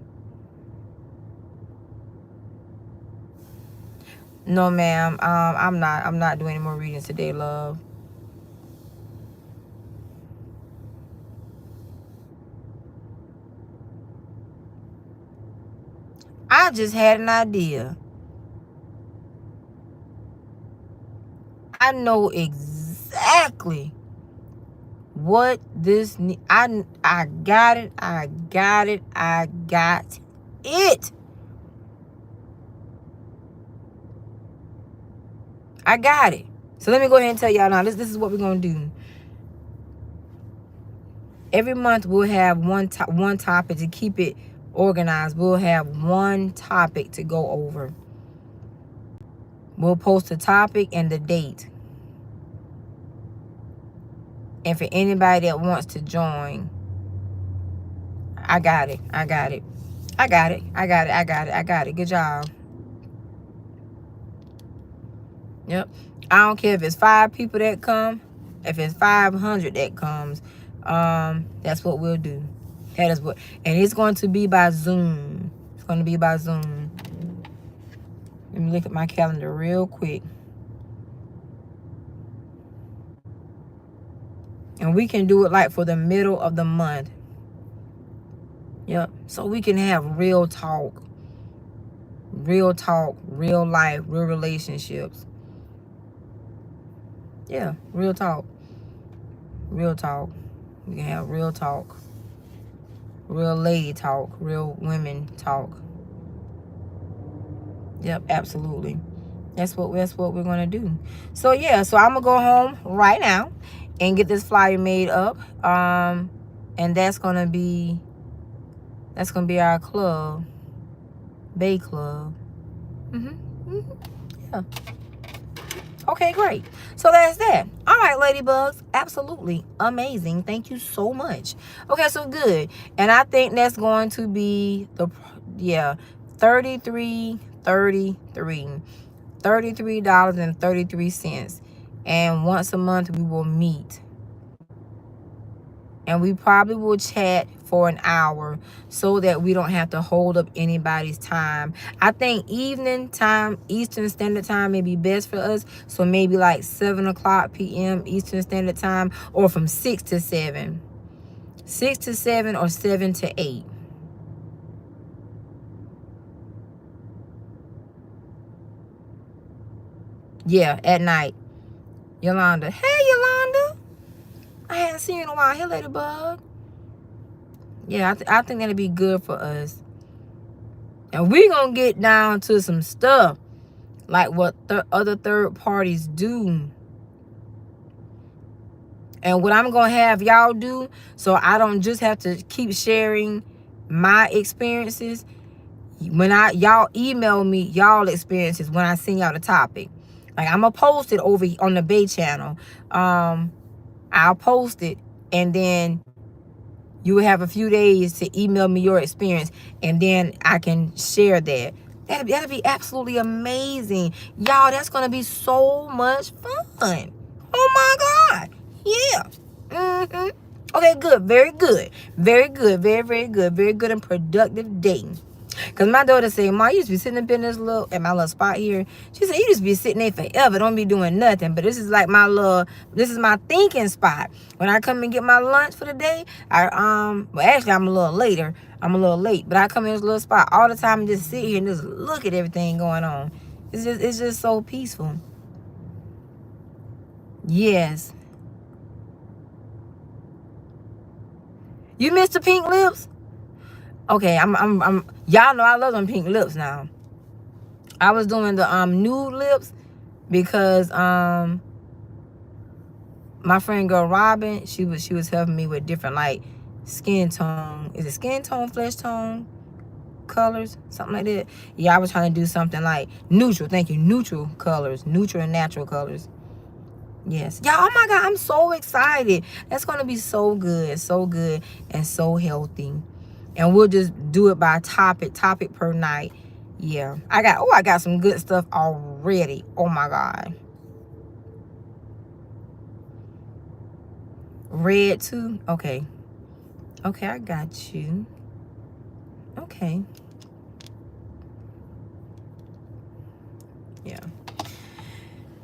No, ma'am. I'm not doing any more readings today, love. I just had an idea. I know exactly what this I got it. I got it. I got it. I got it. So let me go ahead and tell y'all now. This is what we're gonna do. Every month we'll have one topic to keep it organized. We'll have one topic to go over. We'll post the topic and the date. And for anybody that wants to join, I got it. I got it. I got it. I got it. I got it. I got it. Good job. Yep. I don't care if it's 5 people that come, if it's 500 that comes. That's what we'll do. That is what, and it's going to be by Zoom. It's going to be by Zoom. Let me look at my calendar real quick. And we can do it like for the middle of the month. Yep. So we can have real talk. Real talk, real life, real relationships. Yeah, real talk. Real talk. We can have real talk. Real lady talk. Real women talk. Yep, absolutely. That's what we're gonna do. So yeah, so I'm gonna go home right now and get this flyer made up. And that's gonna be our club. Bay Club. Yeah. Okay, great. So that's that. All right, ladybugs. Absolutely amazing. Thank you so much. Okay, so good. And I think that's going to be $33.33. And once a month we will meet. And we probably will chat for an hour so that we don't have to hold up anybody's time. I think evening time, Eastern Standard Time, may be best for us. So maybe like 7 o'clock p.m. Eastern Standard Time, or from 6 to 7. 6 to 7 or 7 to 8. Yeah, at night. Yolanda. Hey, Yolanda. I hadn't seen you in a while. Hey, Ladybug. Yeah, I think that'll be good for us. And we're going to get down to some stuff like what other third parties do. And what I'm going to have y'all do, so I don't just have to keep sharing my experiences. When y'all email me y'all experiences when I send y'all the topic. Like, I'm going to post it over on the Bay channel. I'll post it, and then you will have a few days to email me your experience, and then I can share that. That'll be absolutely amazing. Y'all, that's going to be so much fun. Oh, my God. Yeah. Okay, good. Very good. Very good. Very, very good. Very good and productive dating. Because my daughter said, Ma, you used to be sitting up in this at my little spot here. She said, you just be sitting there forever. Don't be doing nothing. But this is like this is my thinking spot. When I come and get my lunch for the day, well, actually, I'm a little later. I'm a little late. But I come in this little spot all the time and just sit here and just look at everything going on. It's just so peaceful. Yes. You missed the pink lips? Okay, I'm y'all know I love them pink lips now. I was doing the nude lips because my friend girl Robin, she was helping me with different like skin tone. Is it skin tone, flesh tone, colors, something like that? Yeah, I was trying to do something like neutral. Thank you, neutral colors, neutral and natural colors. Yes. Yeah, oh my God, I'm so excited. That's going to be so good, and so healthy. And we'll just do it by topic per night. Yeah. I got some good stuff already. Oh my God. Red too? Okay. Okay, I got you. Okay. Yeah.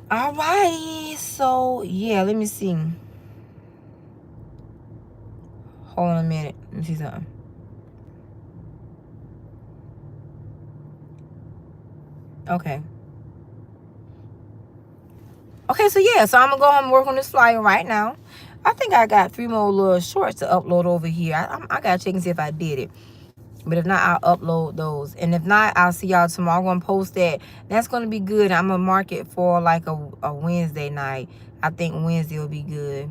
Alrighty. So, yeah, let me see. Hold on a minute. Let me see something. Okay. Okay, so yeah, so I'm gonna go home and work on this flyer right now. I think I got 3 more little shorts to upload over here. I gotta check and see if I did it. But if not, I'll upload those. And if not, I'll see y'all tomorrow. I'm gonna post that. That's gonna be good. I'm gonna mark it for like a Wednesday night. I think Wednesday will be good.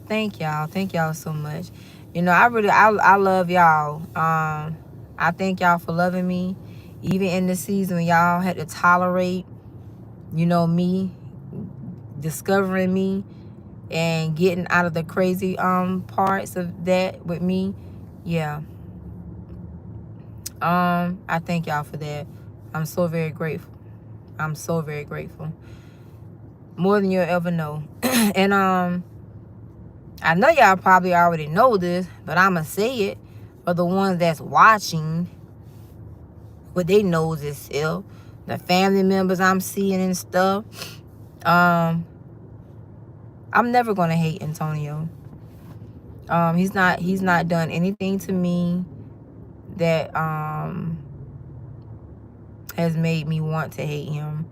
Thank y'all. Thank y'all so much. You know, I love y'all. I thank y'all for loving me. Even in the season when y'all had to tolerate, you know, me, discovering me and getting out of the crazy parts of that with me. Yeah. I thank y'all for that. I'm so very grateful. I'm so very grateful. More than you'll ever know. And I know y'all probably already know this, but I'ma say it for the ones that's watching with their noses still, the family members I'm seeing and stuff. I'm never gonna hate Antonio. He's not done anything to me that has made me want to hate him.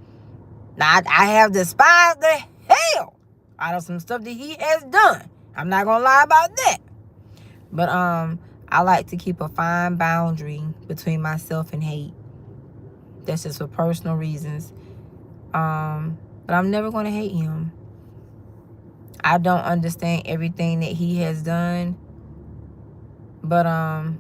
Now I have despised the hell out of some stuff that he has done. I'm not gonna lie about that. But I like to keep a fine boundary between myself and hate. That's just for personal reasons. But I'm never gonna hate him. I don't understand everything that he has done. But I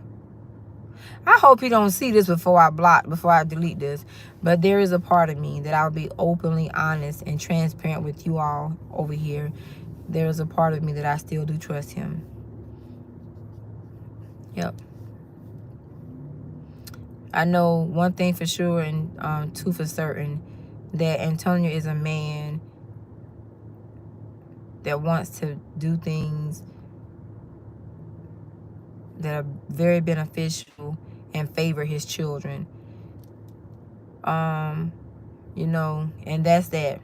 hope he don't see this before I delete this. But there is a part of me that I'll be openly honest and transparent with you all over here. There is a part of me that I still do trust him. Yep. I know one thing for sure and two for certain, that Antonio is a man that wants to do things that are very beneficial and favor his children. You know, and that's that.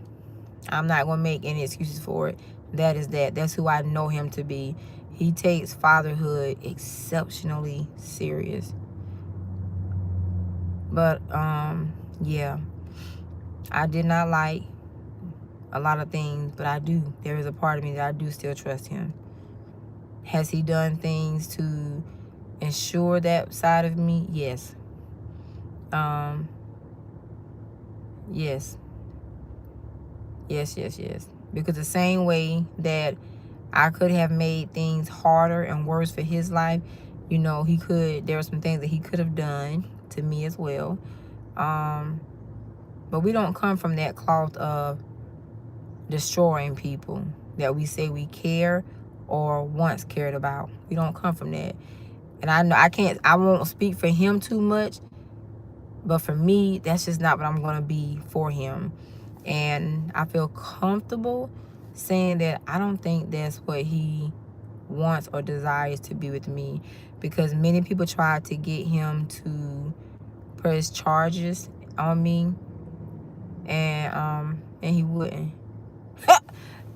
I'm not gonna make any excuses for it. That is that. That's who I know him to be. He takes fatherhood exceptionally serious. But yeah, I did not like a lot of things, but I do. There is a part of me that I do still trust him. Has he done things to ensure that side of me? Yes. Yes. Yes. Because the same way that I could have made things harder and worse for his life, you know, there were some things that he could have done to me as well. But we don't come from that cloth of destroying people that we say we care or once cared about. We don't come from that. And I know I won't speak for him too much, but for me, that's just not what I'm going to be for him. And I feel comfortable saying that I don't think that's what he wants or desires to be with me, because many people tried to get him to press charges on me, and he wouldn't.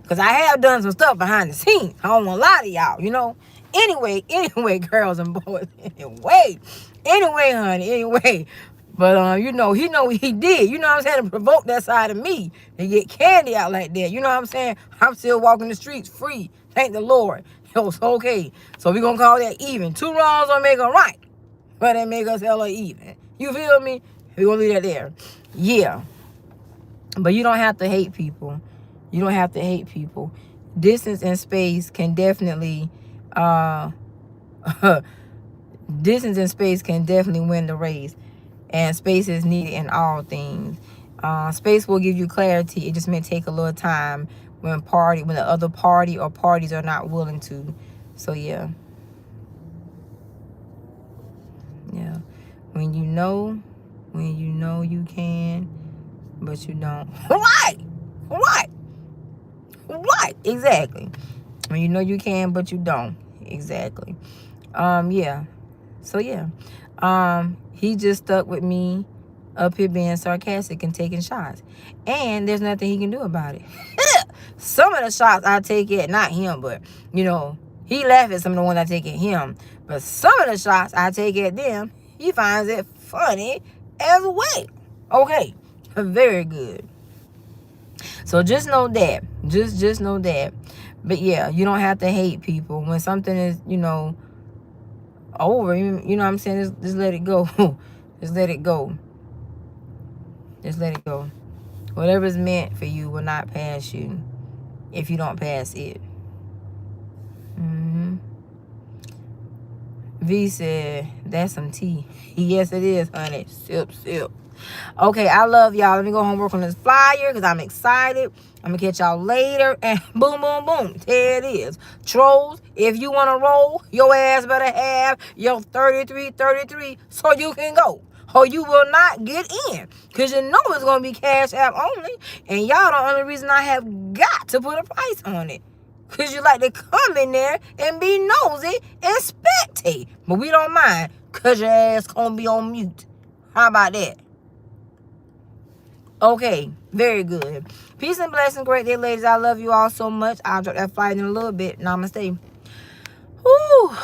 Because I have done some stuff behind the scenes. I don't want to lie to y'all, you know. Anyway, girls and boys. Anyway, honey. But, you know what he did. You know what I'm saying? To provoke that side of me. To get candy out like that. You know what I'm saying? I'm still walking the streets free. Thank the Lord. It's okay. So we're going to call that even. 2 wrongs don't make a right. But they make us hella even. You feel me? We're going to leave that there. Yeah. But you don't have to hate people. You don't have to hate people. Distance and space can definitely win the race. And space is needed in all things. Space will give you clarity. It just may take a little time when the other party or parties are not willing to. So yeah. Yeah. When you know you can, but you don't. Right. Exactly. When you know you can, but you don't. Exactly. Yeah. So yeah. He just stuck with me up here being sarcastic and taking shots. And there's nothing he can do about it. Some of the shots I take at, not him, but you know, he laughs at some of the ones I take at him. But some of the shots I take at them, he finds it funny as well. Okay. Very good. So just know that. Just know that. But yeah, you don't have to hate people. When something is, you know, over, you know what I'm saying? Just let it go. Just let it go. Just let it go. Whatever's meant for you will not pass you if you don't pass it. V said, that's some tea. Yes, it is, honey. Sip, sip. Okay, I love y'all. Let me go home and work on this flyer because I'm excited. I'm going to catch y'all later. And boom, boom, boom. There it is. Trolls, if you want to roll, your ass better have your 33 so you can go. Or you will not get in. Because you know it's going to be Cash App only. And y'all the only reason I have got to put a price on it. Because you like to come in there and be nosy and spectate. But we don't mind. Because your ass going to be on mute. How about that? Okay, very good. Peace and blessings, great day, ladies. I love you all so much. I'll drop that flight in a little bit. Namaste. Whew.